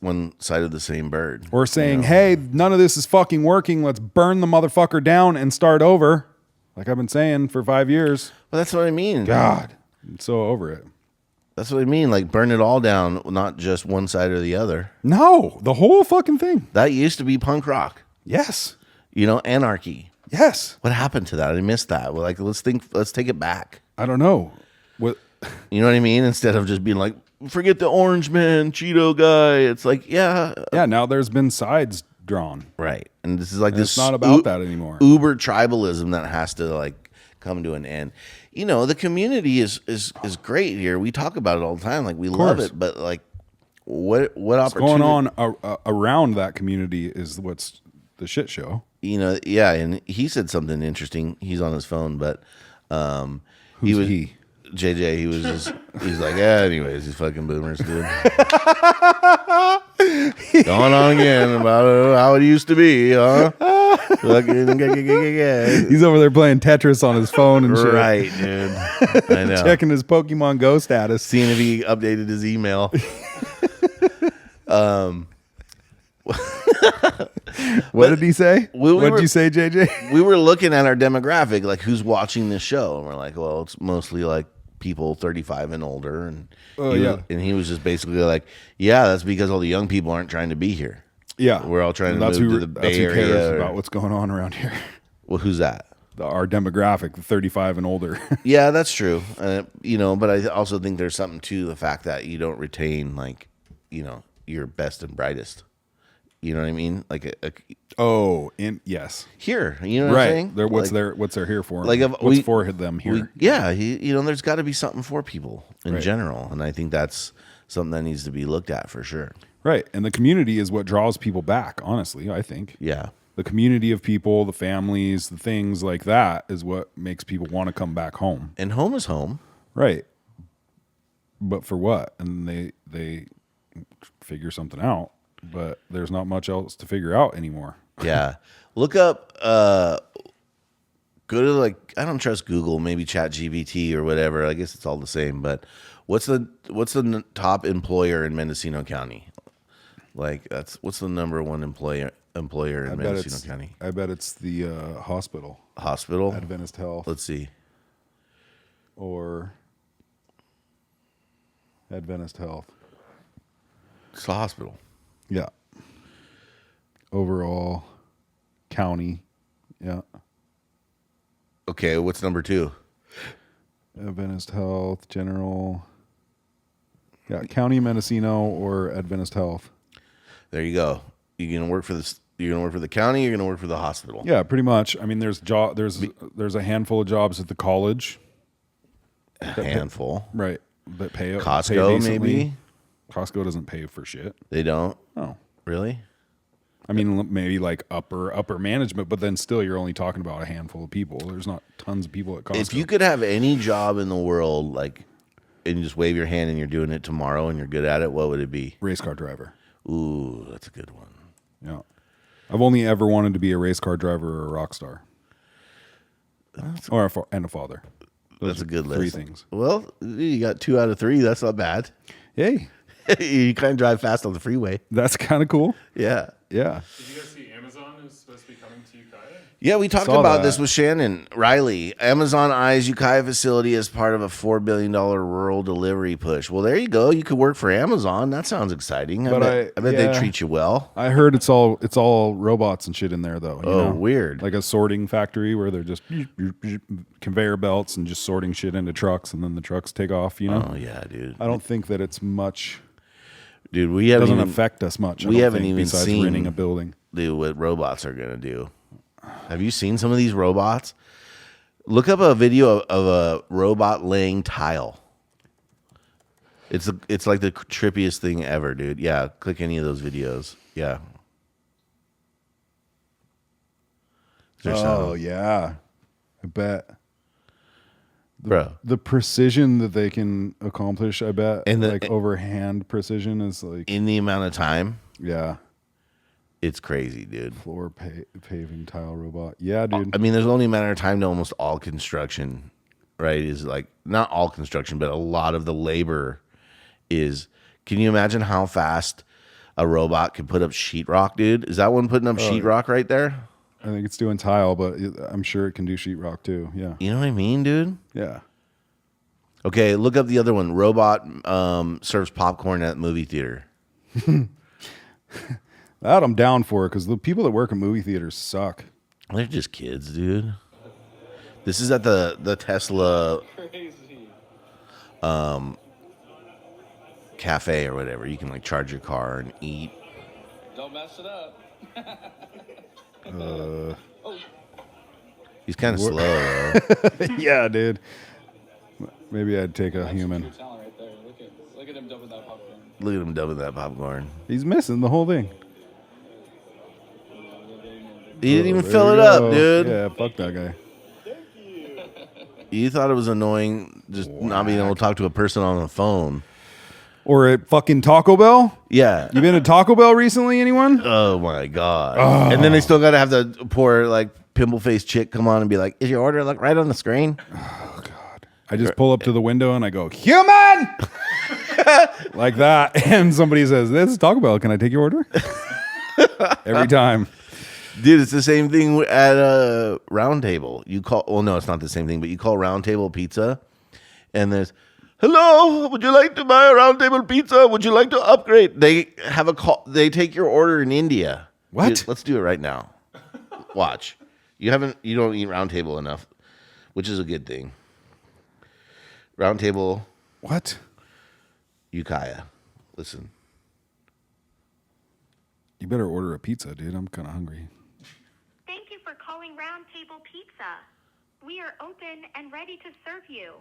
one side of the same bird. Or saying, hey, none of this is fucking working. Let's burn the motherfucker down and start over. Like I've been saying for 5 years. Well, that's what I mean. God, I'm so over it. That's what I mean. Like, burn it all down, not just one side or the other. No, the whole fucking thing. That used to be punk rock. Yes. Anarchy. Yes. What happened to that? I missed that. Well, like, let's take it back. I don't know. What? You know what I mean? Instead of just being like, forget the orange man, Cheeto guy. It's like, yeah. Yeah, now there's been sides drawn. Right. And this is like And it's not about that anymore. Uber tribalism that has to like come to an end. The community is great here. We talk about it all the time. Like, we love it, but like what What's opportunity going on around that community is what's the shit show. Yeah, and he said something interesting. He's on his phone, but Who's he? JJ, he's like, yeah, anyways, these fucking boomers, dude. Going on again about how it used to be, huh? He's over there playing Tetris on his phone and shit. Right, dude. I know. Checking his Pokemon Go status. Seeing if he updated his email. What did he say? What did you say, JJ? We were looking at our demographic, like who's watching this show, and we're like, well, it's mostly like people 35 and older, and he was just basically like, yeah, that's because all the young people aren't trying to be here. Yeah, we're all trying to move to the Bay Area. About what's going on around here. Well, who's that? Our demographic, the 35 and older. Yeah, that's true. But I also think there's something to the fact that you don't retain your best and brightest. You know what I mean? Like yes. Here, you know what I'm saying? What's there here for? Like what's for them here? There's got to be something for people in general, and I think that's something that needs to be looked at for sure. Right, and the community is what draws people back. Honestly, I think. Yeah. The community of people, the families, the things like that is what makes people want to come back home. And home is home. Right. But for what? And they figure something out. But there's not much else to figure out anymore. Yeah. Look up, go to I don't trust Google, maybe ChatGPT or whatever. I guess it's all the same, but what's the top employer in Mendocino County? What's the number one employer in Mendocino County? I bet it's the hospital. Hospital? Adventist Health. Let's see. Or Adventist Health. It's the hospital. Yeah. Overall county. Yeah. Okay, what's number 2? Adventist Health, General. Yeah, County Mendocino or Adventist Health. There you go. You're gonna work for this. You're gonna work for the county. You're gonna work for the hospital. Yeah, pretty much. I mean, there's a handful of jobs at the college. A handful, right? That pay Costco, pay maybe. Costco doesn't pay for shit. They don't. Oh, really? I mean, maybe like upper management, but then still, you're only talking about a handful of people. There's not tons of people at Costco. If you could have any job in the world, and you just wave your hand and you're doing it tomorrow and you're good at it, what would it be? Race car driver. Ooh, that's a good one. Yeah. I've only ever wanted to be a race car driver or a rock star. And a father. That's a good list. 3 things. Well, you got 2 out of 3. That's not bad. Hey. You kind of drive fast on the freeway. That's kind of cool. Yeah. Yeah. Did you guys see Amazon is supposed to be coming to Ukiah? Yeah, we talked Saw about that. this with Shannon Riley. Amazon eyes Ukiah facility as part of a $4 billion rural delivery push. Well, there you go. You could work for Amazon. That sounds exciting. I bet they treat you well. I heard it's all robots and shit in there though. You know? Weird. Like a sorting factory where they're just conveyor belts and just sorting shit into trucks and then the trucks take off, you know? Oh, yeah, dude. I don't think that it's much. Dude, we It haven't doesn't even affect us much. we haven't even besides seen renting a building. do what robots are gonna do. Have you seen some of these robots? Look up a video of a robot laying tile. It's like the trippiest thing ever, dude. Yeah, click any of those videos. Yeah. Oh yeah, I bet. Bro. The precision that they can accomplish, I bet, And like overhand precision is like, In the amount of time, yeah, it's crazy, dude. floor paving tile robot. Yeah, dude. I mean, there's only a matter of time to almost all construction, right? Is like not all construction, but a lot of the labor is. Can you imagine how fast a robot can put up sheetrock, dude? Is that one putting up sheetrock right there? I think it's doing tile, but I'm sure it can do sheetrock too. Yeah, You know what I mean, dude? yeah. Okay, look up the other one. Robot serves popcorn at movie theater. That I'm down for because the people that work in movie theaters suck. They're just kids, dude. This is at the Tesla cafe or whatever. You can like charge your car and eat. Don't mess it up. He's kind of slow though. Yeah, dude. Maybe I'd take a human. Your talent right there. Look at him dumping that popcorn. Look at him dumping that popcorn. He's missing the whole thing. He didn't even There fill you it up, go. dude. Yeah, fuck that guy. You thought it was annoying just not being able to talk to a person on the phone. Or at fucking Taco Bell. Yeah. You been to Taco Bell recently? Anyone? Oh my god. And then they still got to have the poor like pimple faced chick come on and be like, "Is your order like right on the screen?" I just pull up to the window and I go, human! Like that. And somebody says, this is Taco Bell. Can I take your order? Every time. Dude, it's the same thing at a Round Table. You call, well, no, it's not the same thing, but you call Round Table Pizza, and there's, hello, would you like to buy a Round Table Pizza? Would you like to upgrade? They have a call. They take your order in India. What? Dude, let's do it right now. Watch. You don't eat Round Table enough, which is a good thing. Round Table What? Ukiah. Listen. You better order a pizza, dude. I'm kind of hungry. Thank you for calling Round Table Pizza. We are open and ready to serve you.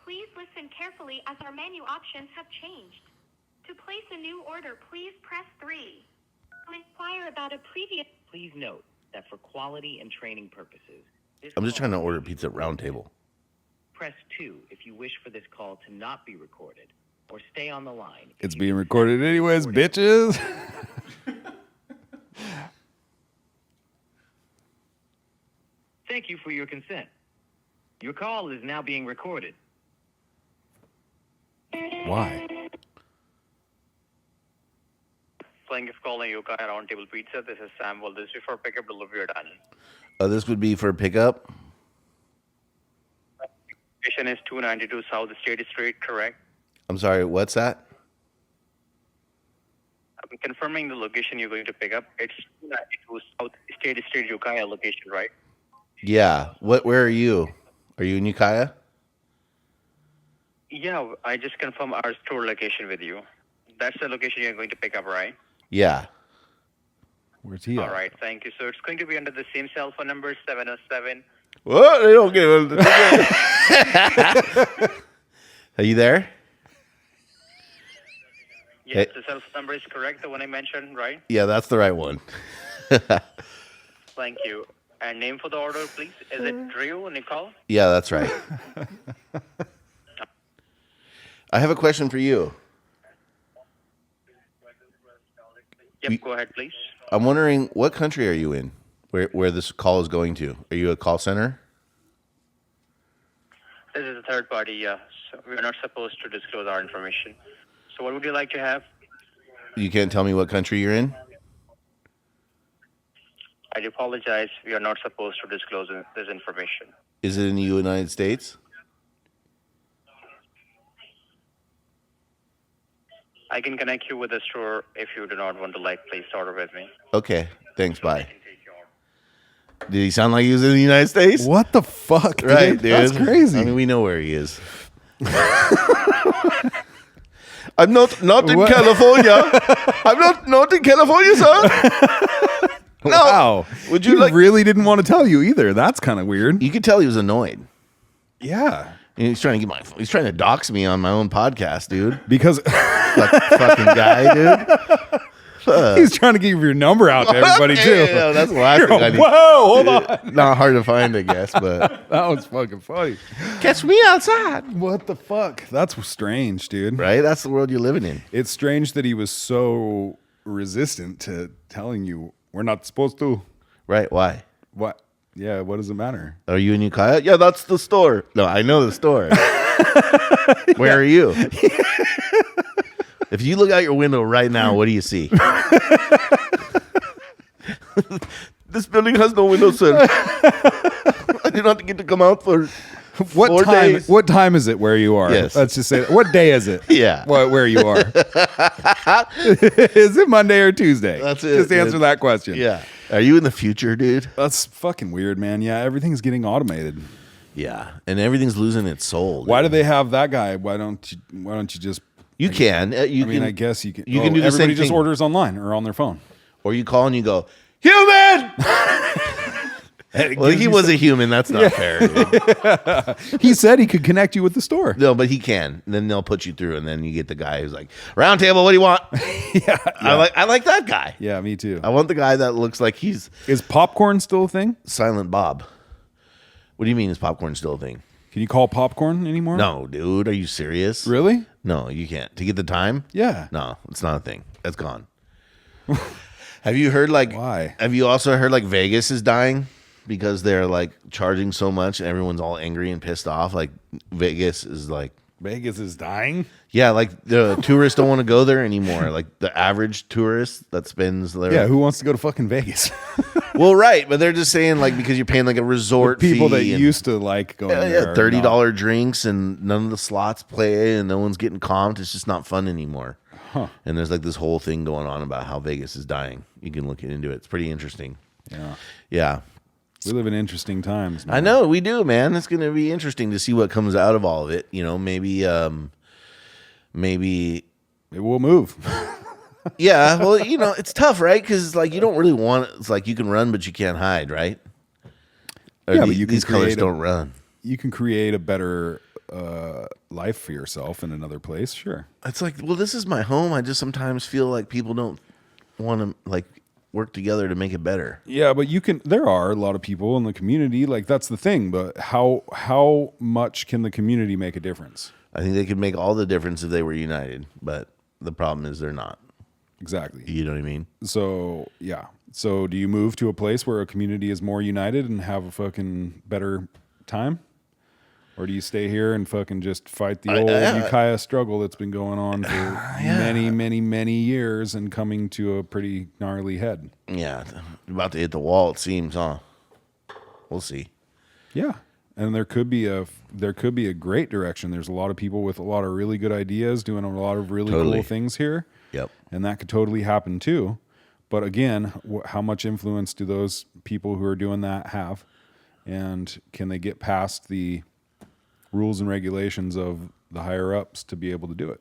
Please listen carefully as our menu options have changed. To place a new order, please press 3. To inquire about a previous... Please note that for quality and training purposes, this I'm just call trying to may order be pizza at Round recorded. Table. Press 2 if you wish for this call to not be recorded, or stay on the line. if It's you being consent recorded to be anyways, recorded. bitches. Thank you for your consent. Your call is now being recorded. Why? Thank you for calling Yoga Round Table Pizza. This is Sam. Will this be for pickup, delivery, or dining? This would be for pickup. Location is 292 South State Street, correct? I'm sorry, what's that? I'm confirming the location you're going to pick up. It's 292 South State Street, Ukiah location, right? Yeah. Where are you? Are you in Ukiah? Yeah, I just confirmed our store location with you. That's the location you're going to pick up, right? Yeah. Where's he at? All right, thank you. So it's going to be under the same cell phone number, 707. What? They don't give a. Are you there? Yes, Hey. the cell phone number is correct, the one I mentioned, right? Yeah, that's the right one. Thank you. And name for the order, please. Is it Drew, Nicole? Yeah, that's right. I have a question for you. Yep, go ahead, please. I'm wondering, what country are you in? Where this call is going to? Are you a call center? This is a third party, yeah. So we're not supposed to disclose our information. So what would you like to have? You can't tell me what country you're in? I do apologize. We are not supposed to disclose this information. Is it in the United States? I can connect you with the store if you do not want to place order with me. Okay. Thanks. Bye. Did he sound like he was in the United States? What the fuck, dude? Right, dude. That's crazy. I mean, we know where he is. I'm not in California. I'm not in California, sir. No. Wow. Would you he like? really didn't want to tell you either. That's kind of weird. You could tell he was annoyed. Yeah. And he's trying to he's trying to dox me on my own podcast, dude. Because Fucking guy, dude. he's trying to give your number out to everybody too. Yeah, that's the last thing I need. Whoa, hold on. Not hard to find, I guess, but That was fucking funny. catch me outside. What the fuck? That's strange, dude. Right? That's the world you're living in. It's strange that he was so resistant to telling you we're not supposed to. Right? Why? What? Yeah, what does it matter? Are you in Ukiah? Yeah, that's the store. No, I know the store. Where are you? If you look out your window right now, what do you see? This building has no windows, sir. I do not get to come out for What 4 time? days. What time is it where you are? Yes. Let's just say. What day is it? Yeah. Where you are? Is it Monday or Tuesday? That's it, Just answer dude. that question. Yeah. Are you in the future, dude? That's fucking weird, man. Yeah, everything's getting automated. Yeah. And everything's losing its soul. Why do dude. they have that guy? Why don't you just? You can. You I mean, can. I guess you can. You can do the everybody same just thing. orders online or on their phone. Or you call and you go, human! Well, he was a human. That's not fair. Dude. He said he could connect you with the store. No, but he can. And then they'll put you through, and then you get the guy who's like, round table, what do you want? I like that guy. Yeah, me too. I want the guy that looks like he's Is popcorn still a thing? Silent Bob. What do you mean is popcorn still a thing? Can you call popcorn anymore? No, dude. Are you serious? Really? No, you can't. To get the time? Yeah. No, it's not a thing. That's gone. Have you heard like Why? Have you also heard like Vegas is dying because they're like charging so much and everyone's all angry and pissed off? Like Vegas is like Vegas is dying. yeah, like the tourists don't want to go there anymore. Like the average tourist that spends their Yeah, who wants to go to fucking Vegas? well, right, but they're just saying like because you're paying like a resort People that fee and- used to like going there. yeah, are $30 drinks and none of the slots play and no one's getting comped. It's just not fun anymore. Huh. And there's like this whole thing going on about how Vegas is dying. You can look into it. It's pretty interesting. Yeah. Yeah. We live in interesting times, man. I know we do, man. It's going to be interesting to see what comes out of all of it. You know, maybe Maybe we'll move. yeah, well, you know, it's tough, right? Cuz like you don't really want it's like you can run but you can't hide, right? Or Yeah, but you can these colors create a- don't run. You can create a better life for yourself in another place. Sure. It's like, well, this is my home. I just sometimes feel like people don't want to like work together to make it better. Yeah, but you can. There are a lot of people in the community. Like that's the thing. But how much can the community make a difference? I think they could make all the difference if they were united, but the problem is they're not. Exactly. You know what I mean? So yeah. So do you move to a place where a community is more united and have a fucking better time? Or do you stay here and fucking just fight the old Ukiah struggle that's been going on for many, many, many years and coming to a pretty gnarly head? Yeah, about to hit the wall. It seems, huh? We'll see. Yeah. And there could be a great direction. There's a lot of people with a lot of really good ideas doing a lot of really Totally. cool things here. Yep. And that could totally happen too. But again, how much influence do those people who are doing that have? And can they get past the rules and regulations of the higher ups to be able to do it?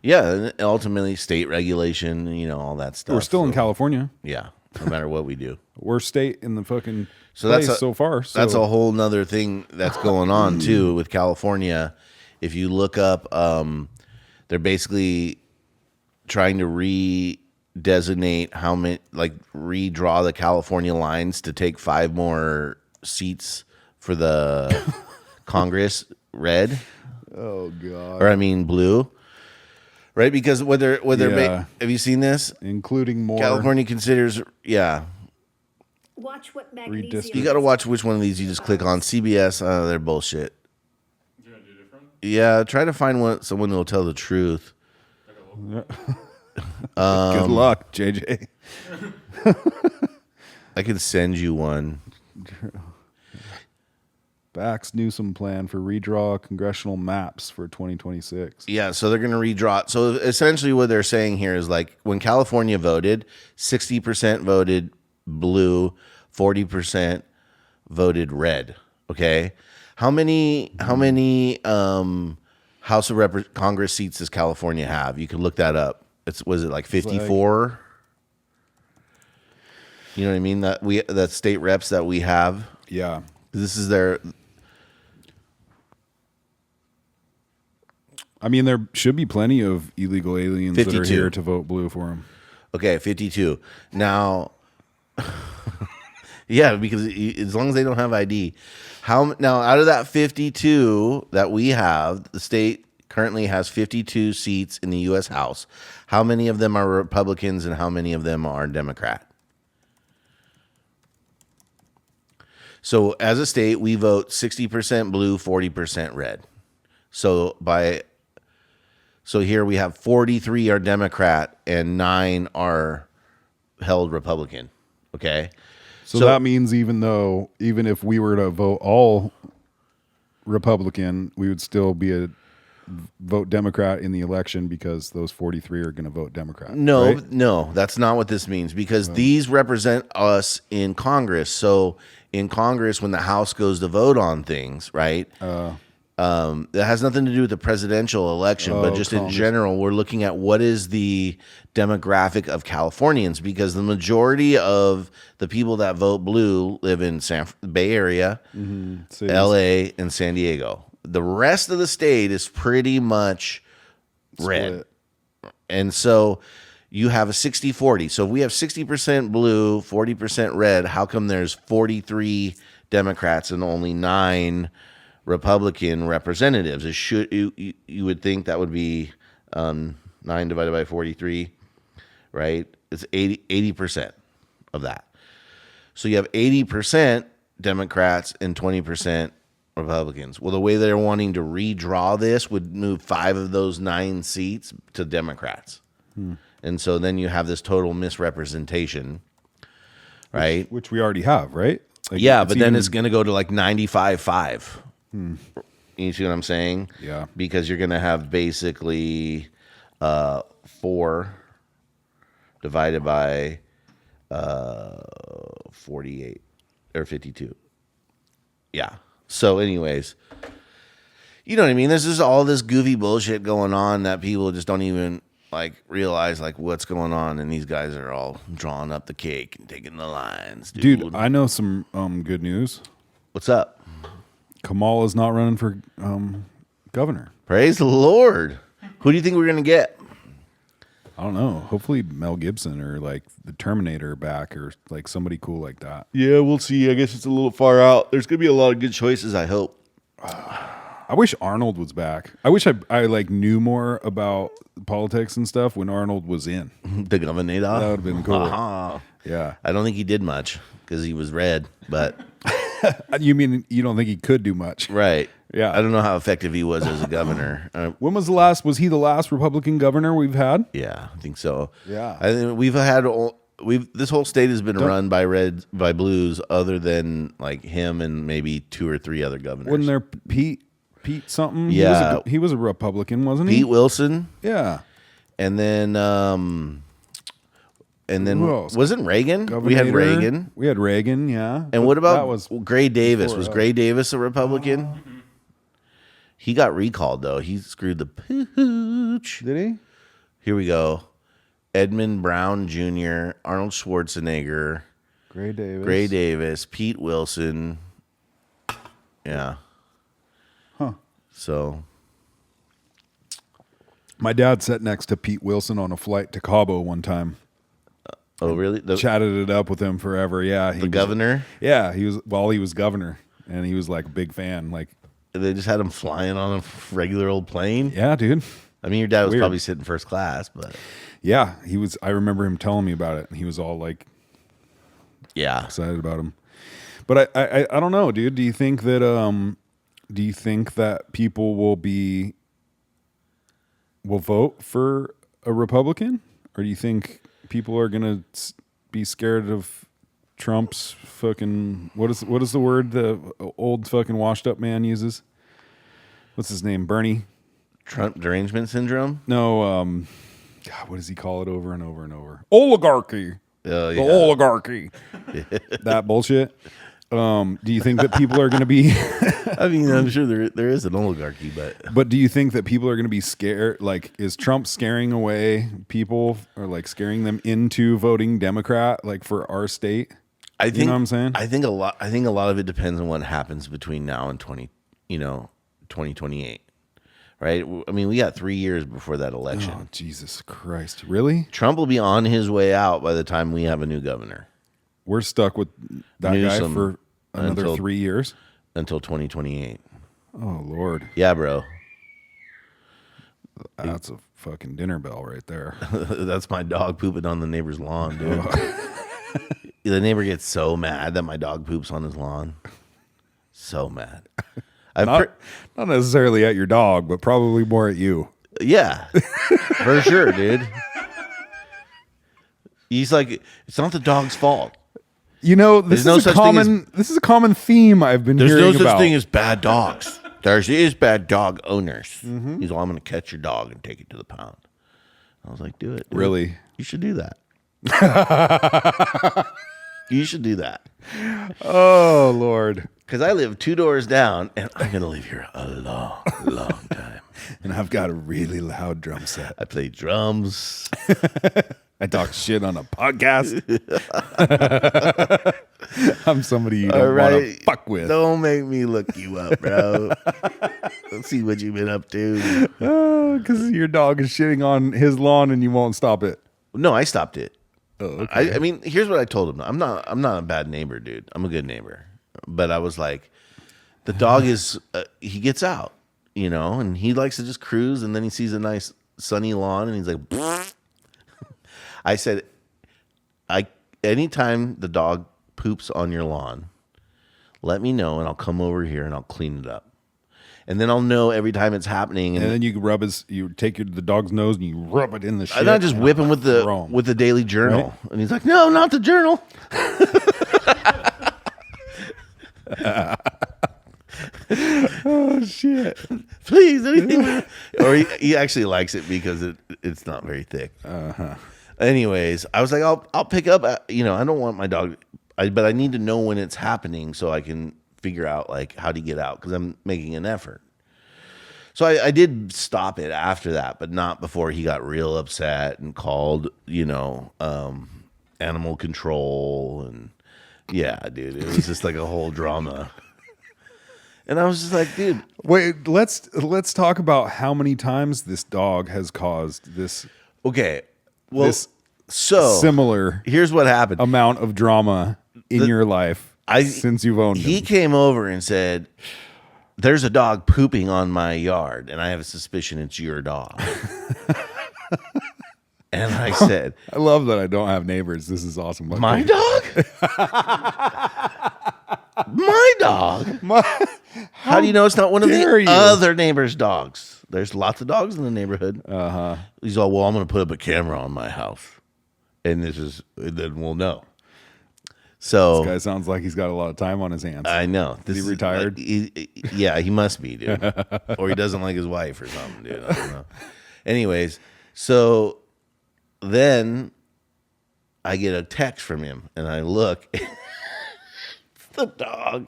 Yeah, and ultimately state regulation, you know, all that stuff. We're still in So, California. yeah, no matter what we do. We're state in the fucking So place that's so far. So That's a whole nother thing that's going on too with California. If you look up, they're basically trying to redesignate how many, like redraw the California lines to take 5 more seats for the Congress red. Oh god. Or I mean blue. Right? Because whether Yeah. have you seen this? including more California considers Watch what Redistrict- magnesium. you got to watch which one of these you just click on. CBS, they're bullshit. You gonna do different? Yeah, try to find someone who will tell the truth. Good luck, JJ. I could send you one. Bax Newsom plan for redraw congressional maps for 2026. Yeah, so they're going to redraw it. So essentially what they're saying here is like when California voted, 60% voted blue, 40% voted red. Okay? How many Congress seats does California have? You can look that up. Was it like 54? You know what I mean? That state reps that we have. Yeah. This is their. I mean, there should be plenty of illegal aliens 52. that are here to vote blue for him. Okay, 52. Now, yeah, because as long as they don't have ID. Now, out of that 52 that we have, the state currently has 52 seats in the U.S. House. How many of them are Republicans and how many of them are Democrat? So as a state, we vote 60% blue, 40% red. So here we have 43 are Democrat and 9 are held Republican. Okay. So that means even if we were to vote all Republican, we would still be a vote Democrat in the election because those 43 are going to vote Democrat. No, right? no, that's not what this means because these represent us in Congress. So in Congress, when the House goes to vote on things, right? That has nothing to do with the presidential election, but just in general, we're looking at what is the demographic of Californians because the majority of the people that vote blue live in Bay Area, LA, and San Diego. The rest of the state is pretty much red. And so you have a 60-40. So if we have 60% blue, 40% red, how come there's 43 Democrats and only 9 Republican representatives? You would think that would be 9 divided by 43, right? It's 80% of that. So you have 80% Democrats and 20% Republicans. Well, the way they're wanting to redraw this would move 5 of those 9 seats to Democrats. And so then you have this total misrepresentation, right? Which we already have, right? Like Yeah, but then it's going to go to like 95-5. You see what I'm saying? Yeah. Because you're going to have basically 4 divided by 48 or 52. Yeah. So anyways, you know what I mean? There's just all this goofy bullshit going on that people just don't even like realize like what's going on, and these guys are all drawing up the cake and taking the lines. Dude, I know some good news. What's up? Kamal is not running for governor. Praise the Lord. Who do you think we're going to get? I don't know. Hopefully Mel Gibson or like the Terminator back or like somebody cool like that. Yeah, we'll see. I guess it's a little far out. There's going to be a lot of good choices, I hope. I wish Arnold was back. I wish I like knew more about politics and stuff when Arnold was in. The governor. That would have been cool. Uh-huh. Yeah. I don't think he did much because he was red, but You mean you don't think he could do much? right. Yeah. I don't know how effective he was as a governor. When was he the last Republican governor we've had? Yeah, I think so. Yeah. I think this whole state has been run by blues other than like him and maybe 2 or 3 other governors. Wasn't there Pete something? Yeah. He was a Republican, wasn't he? Pete Wilson. Yeah. And then Who else? wasn't Reagan? We had Reagan. We had Reagan, yeah. And what about that was Gray Davis? before Was us. Gray Davis a Republican? He got recalled though. He screwed the pooch. Did he? Here we go. Edmund Brown Jr., Arnold Schwarzenegger, Gray Davis, Pete Wilson. Yeah. Huh. So My dad sat next to Pete Wilson on a flight to Cabo one time. Oh, really? Chatted it up with him forever. Yeah. The governor? Yeah, he was governor, and he was like a big fan. Like, They just had him flying on a regular old plane? yeah, dude. I mean, your dad was Weird. probably sitting first class, but Yeah, he was. I remember him telling me about it, and he was all like yeah. excited about him. But I don't know, dude. Do you think that people will vote for a Republican, or do you think people are gonna be scared of Trump's fucking what is the word the old fucking washed up man uses? What's his name? Bernie? Trump derangement syndrome? No, God, what does he call it over and over and over? Oligarchy. Oh, The yeah. oligarchy. That bullshit. Do you think that people are going to be? I mean, I'm sure there is an oligarchy, But do you think that people are going to be scared? Like, is Trump scaring away people, or like scaring them into voting Democrat, like for our state? I think, you know what I'm saying? I think a lot of it depends on what happens between now and 2028. Right? I mean, we got 3 years before that election. Oh, Jesus Christ! Really? Trump will be on his way out by the time we have a new governor. We're stuck with that Newsom guy for another 3 years until 2028. Oh Lord! Yeah, bro. That's a fucking dinner bell right there. That's my dog pooping on the neighbor's lawn, dude. The neighbor gets so mad that my dog poops on his lawn. So mad. Not necessarily at your dog, but probably more at you. Yeah, for sure, dude. He's like, it's not the dog's fault. You know, this is a common theme I've been hearing about. There's no such thing as bad dogs. There is bad dog owners. Mm-hmm. He's like, I'm going to catch your dog and take it to the pound. I was like, do it. Dude. Really? You should do that. You should do that. Oh, Lord. Because I live 2 doors down, and I'm going to live here a long, long time. And I've got a really loud drum set. I play drums. I talk shit on a podcast. I'm somebody you don't want to fuck with. Don't make me look you up, bro. Let's see what you've been up to. Because your dog is shitting on his lawn and you won't stop it. No, I stopped it. Oh, okay. I mean, here's what I told him. I'm not a bad neighbor, dude. I'm a good neighbor. But I was like, the dog is, he gets out, and he likes to just cruise, and then he sees a nice sunny lawn, and he's like, Bleh. I said, anytime the dog poops on your lawn, let me know, and I'll come over here and I'll clean it up. And then I'll know every time it's happening. And then you take the dog's nose and you rub it in the shit. And I just whip him with the Daily Journal. Right? And he's like, no, not the Journal. Oh, shit. Please, anything. Or he actually likes it because it's not very thick. Uh-huh. Anyways, I was like, I'll pick up. I don't want my dog, but I need to know when it's happening so I can figure out like how to get out because I'm making an effort. So I did stop it after that, but not before he got real upset and called, animal control. And yeah, dude, it was just like a whole drama. And I was just like, dude. Wait, let's talk about how many times this dog has caused this. Okay. Well, this similar here's what happened. Amount of drama in your life since you've owned him. He came over and said, there's a dog pooping on my yard, and I have a suspicion it's your dog. And I said, I love that I don't have neighbors. This is awesome. My dog? My dog? How do you know it's not one of the other neighbor's dogs? There's lots of dogs in the neighborhood. Uh-huh. He's all, well, I'm going to put up a camera on my house. And then we'll know. So this guy sounds like he's got a lot of time on his hands. I know. Is he retired? Yeah, he must be, dude. Or he doesn't like his wife or something, dude. I don't know. Anyways, so then I get a text from him, and I look. It's the dog.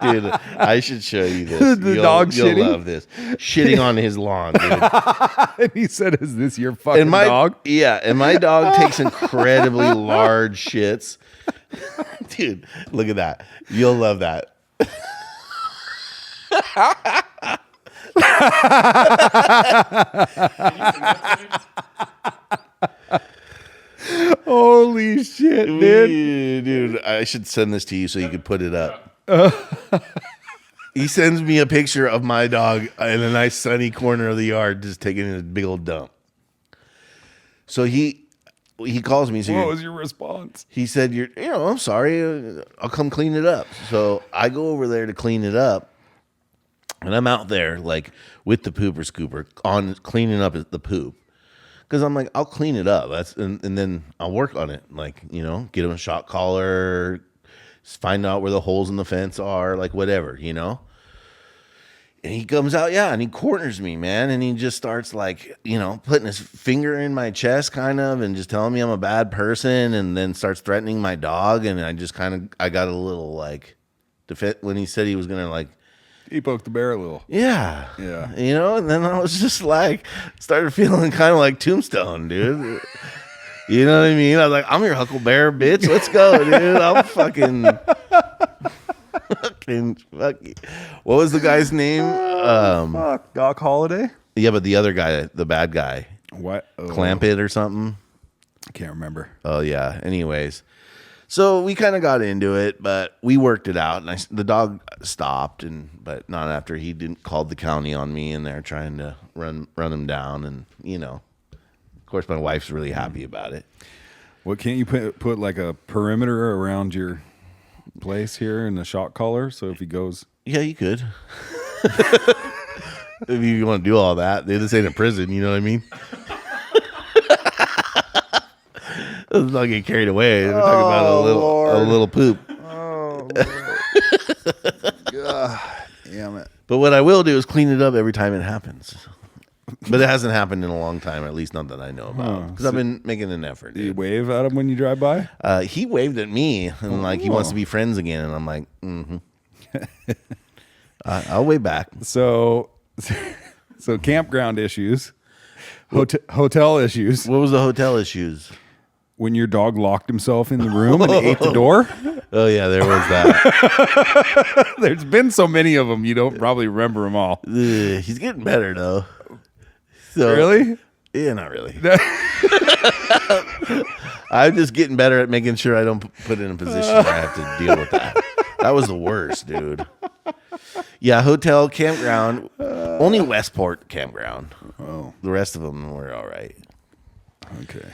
Dude, I should show you this. You'll love this. Shitting on his lawn, dude. And he said, is this your fucking dog? Yeah, and my dog takes incredibly large shits. Dude, look at that. You'll love that. Holy shit, dude. Dude, I should send this to you so you could put it up. He sends me a picture of my dog in a nice sunny corner of the yard just taking a big old dump. So he calls me. What was your response? He said, I'm sorry. I'll come clean it up. So I go over there to clean it up. And I'm out there like with the pooper scooper on cleaning up the poop. Because I'm like, I'll clean it up. And then I'll work on it. Like, get him a shot collar, find out where the holes in the fence are, like whatever, And And he comes out, and he corners me, man. And he just starts like, putting his finger in my chest kind of and just telling me I'm a bad person and then starts threatening my dog. And I just I got a little like, when he said he was going to like. He poked the bear a little. Yeah. Yeah. And then I was just like, started feeling kind of like Tombstone, dude. You know what I mean? I was like, I'm your Huckleberry, bitch. Let's go, dude. I'm fucking fuck. What was the guy's name? Fuck, Doc Holliday? Yeah, but the other guy, the bad guy. What? Oh, Clamp it or something. I can't remember. Oh, yeah. Anyways. So we kind of got into it, but we worked it out. And the dog stopped, but not after he didn't call the county on me, and they're trying to run him down. And, of course, my wife's really happy about it. What, can't you put like a perimeter around your place here in the shock collar so if he goes? Yeah, you could. If you want to do all that, this ain't a prison. You know what I mean? Let's not get carried away. We're talking about a little poop. Oh, God damn it. But what I will do is clean it up every time it happens. But it hasn't happened in a long time, at least not that I know about. Because I've been making an effort. Do you wave at him when you drive by? He waved at me and he wants to be friends again. And I'm like, mm-hmm. I'll wave back. So campground issues, hotel issues. What was the hotel issues? When your dog locked himself in the room and ate the door? Oh, yeah, there was that. There's been so many of them, you don't probably remember them all. He's getting better, though. So, really? Yeah, not really. I'm just getting better at making sure I don't put in a position where I have to deal with that. That was the worst, dude. Yeah, hotel, campground. Only Westport campground. Oh. The rest of them were all right. Okay.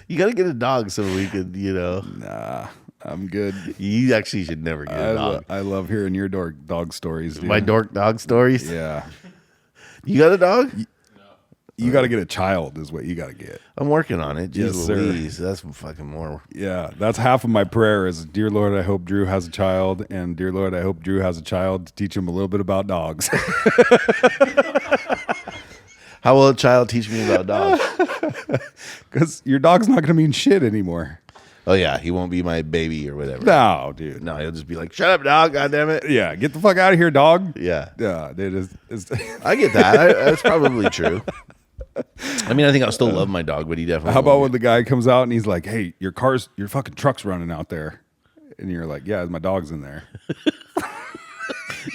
You got to get a dog so we could, Nah, I'm good. You actually should never get a dog. I love hearing your dog stories, dude. My dork dog stories? Yeah. You got a dog? You got to get a child is what you got to get. I'm working on it. Yes, Jeez sir. Louise. That's fucking more. Yeah, that's half of my prayer is, dear Lord, I hope Drew has a child, and dear Lord, I hope Drew has a child to teach him a little bit about dogs. How will a child teach me about dogs? Because your dog's not going to mean shit anymore. Oh, yeah. He won't be my baby or whatever. No, dude. No, he'll just be like, shut up, dog. God damn it. Yeah, get the fuck out of here, dog. Yeah. Yeah, dude. I get that. That's probably true. I mean, I think I'll still love my dog, but he definitely. How about when the guy comes out and he's like, hey, your fucking truck's running out there. And you're like, yeah, my dog's in there.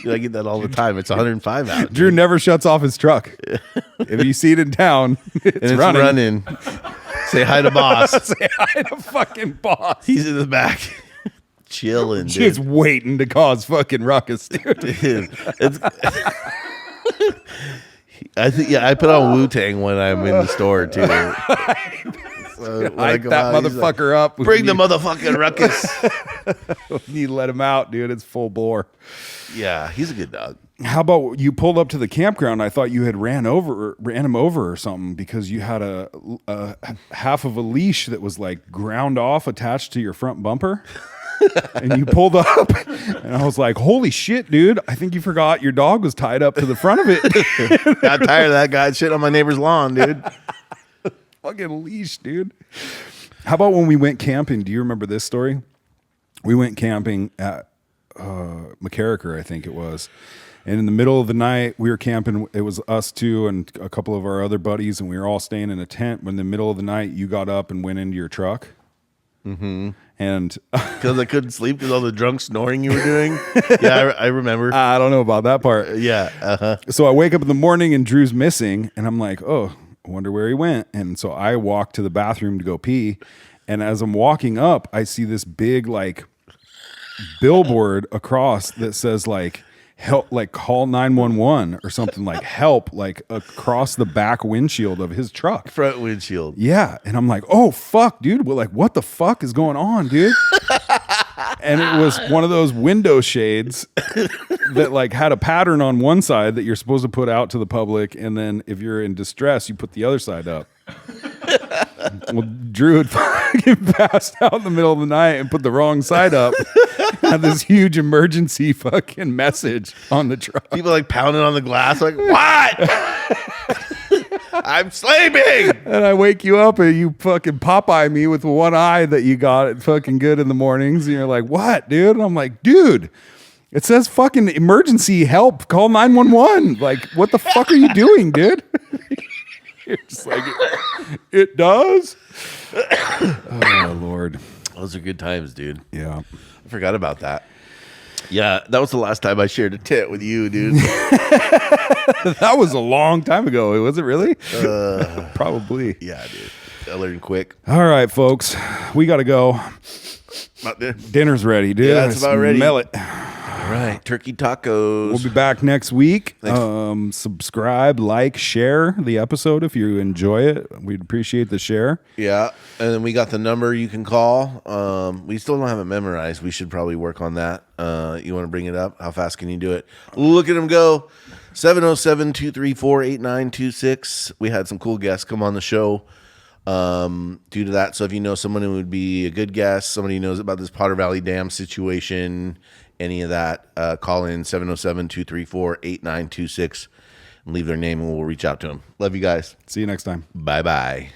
I get that all the time. It's 105 out. Drew never shuts off his truck. If you see it in town, it's running. Say hi to boss. Say hi to fucking boss. He's in the back. Chilling, dude. Just waiting to cause fucking ruckus, dude. I put on Wu-Tang when I'm in the store too. So Hype that motherfucker up. Bring the motherfucking ruckus. You let him out, dude. It's full bore. Yeah, he's a good dog. How about you pulled up to the campground? I thought you had ran him over or something because you had a half of a leash that was like ground off attached to your front bumper. And you pulled up, and I was like, holy shit, dude. I think you forgot your dog was tied up to the front of it. Got tired of that guy shit on my neighbor's lawn, dude. Fucking leash, dude. How about when we went camping? Do you remember this story? We went camping at McCarricker, I think it was. And in the middle of the night, we were camping. It was us two and a couple of our other buddies, and we were all staying in a tent. When in the middle of the night, you got up and went into your truck. Mm-hmm. And because I couldn't sleep because all the drunk snoring you were doing. Yeah, I remember. I don't know about that part. Yeah. Uh-huh. So I wake up in the morning and Drew's missing, and I'm like, oh, I wonder where he went. And so I walk to the bathroom to go pee. And as I'm walking up, I see this big like billboard across that says like help, like call 911 or something, like help, like across the back windshield of his truck. Front windshield. Yeah. And I'm like, oh fuck, dude. Well, like, what the fuck is going on, dude? And it was one of those window shades that like had a pattern on one side that you're supposed to put out to the public, and then if you're in distress, you put the other side up. Well, Drew had fucking passed out in the middle of the night and put the wrong side up. Had this huge emergency fucking message on the truck. People like pounding on the glass, like, what? I'm sleeping. And I wake you up and you fucking Popeye me with one eye that you got it fucking good in the mornings. And you're like, what, dude? And I'm like, dude, it says fucking emergency help. Call 911. Like, what the fuck are you doing, dude? You're just like, it does? Oh, Lord. Those are good times, dude. Yeah. I forgot about that. Yeah, that was the last time I shared a tit with you, dude. That was a long time ago. Was it really? Probably. Yeah, dude. I learned quick. All right, folks. We got to go. About there. Dinner's ready, dude. Yeah, it's about ready. Smell it. All right, turkey tacos. We'll be back next week. Subscribe, like, share the episode if you enjoy it. We'd appreciate the share. Yeah, and then we got the number you can call. We still don't have it memorized. We should probably work on that. You want to bring it up? How fast can you do it? Look at him go. 707-234-8926. We had some cool guests come on the show due to that. So if you know someone who would be a good guest, somebody who knows about this Potter Valley Dam situation, any of that, call in 707-234-8926 and leave their name and we'll reach out to them. Love you guys. See you next time. Bye-bye.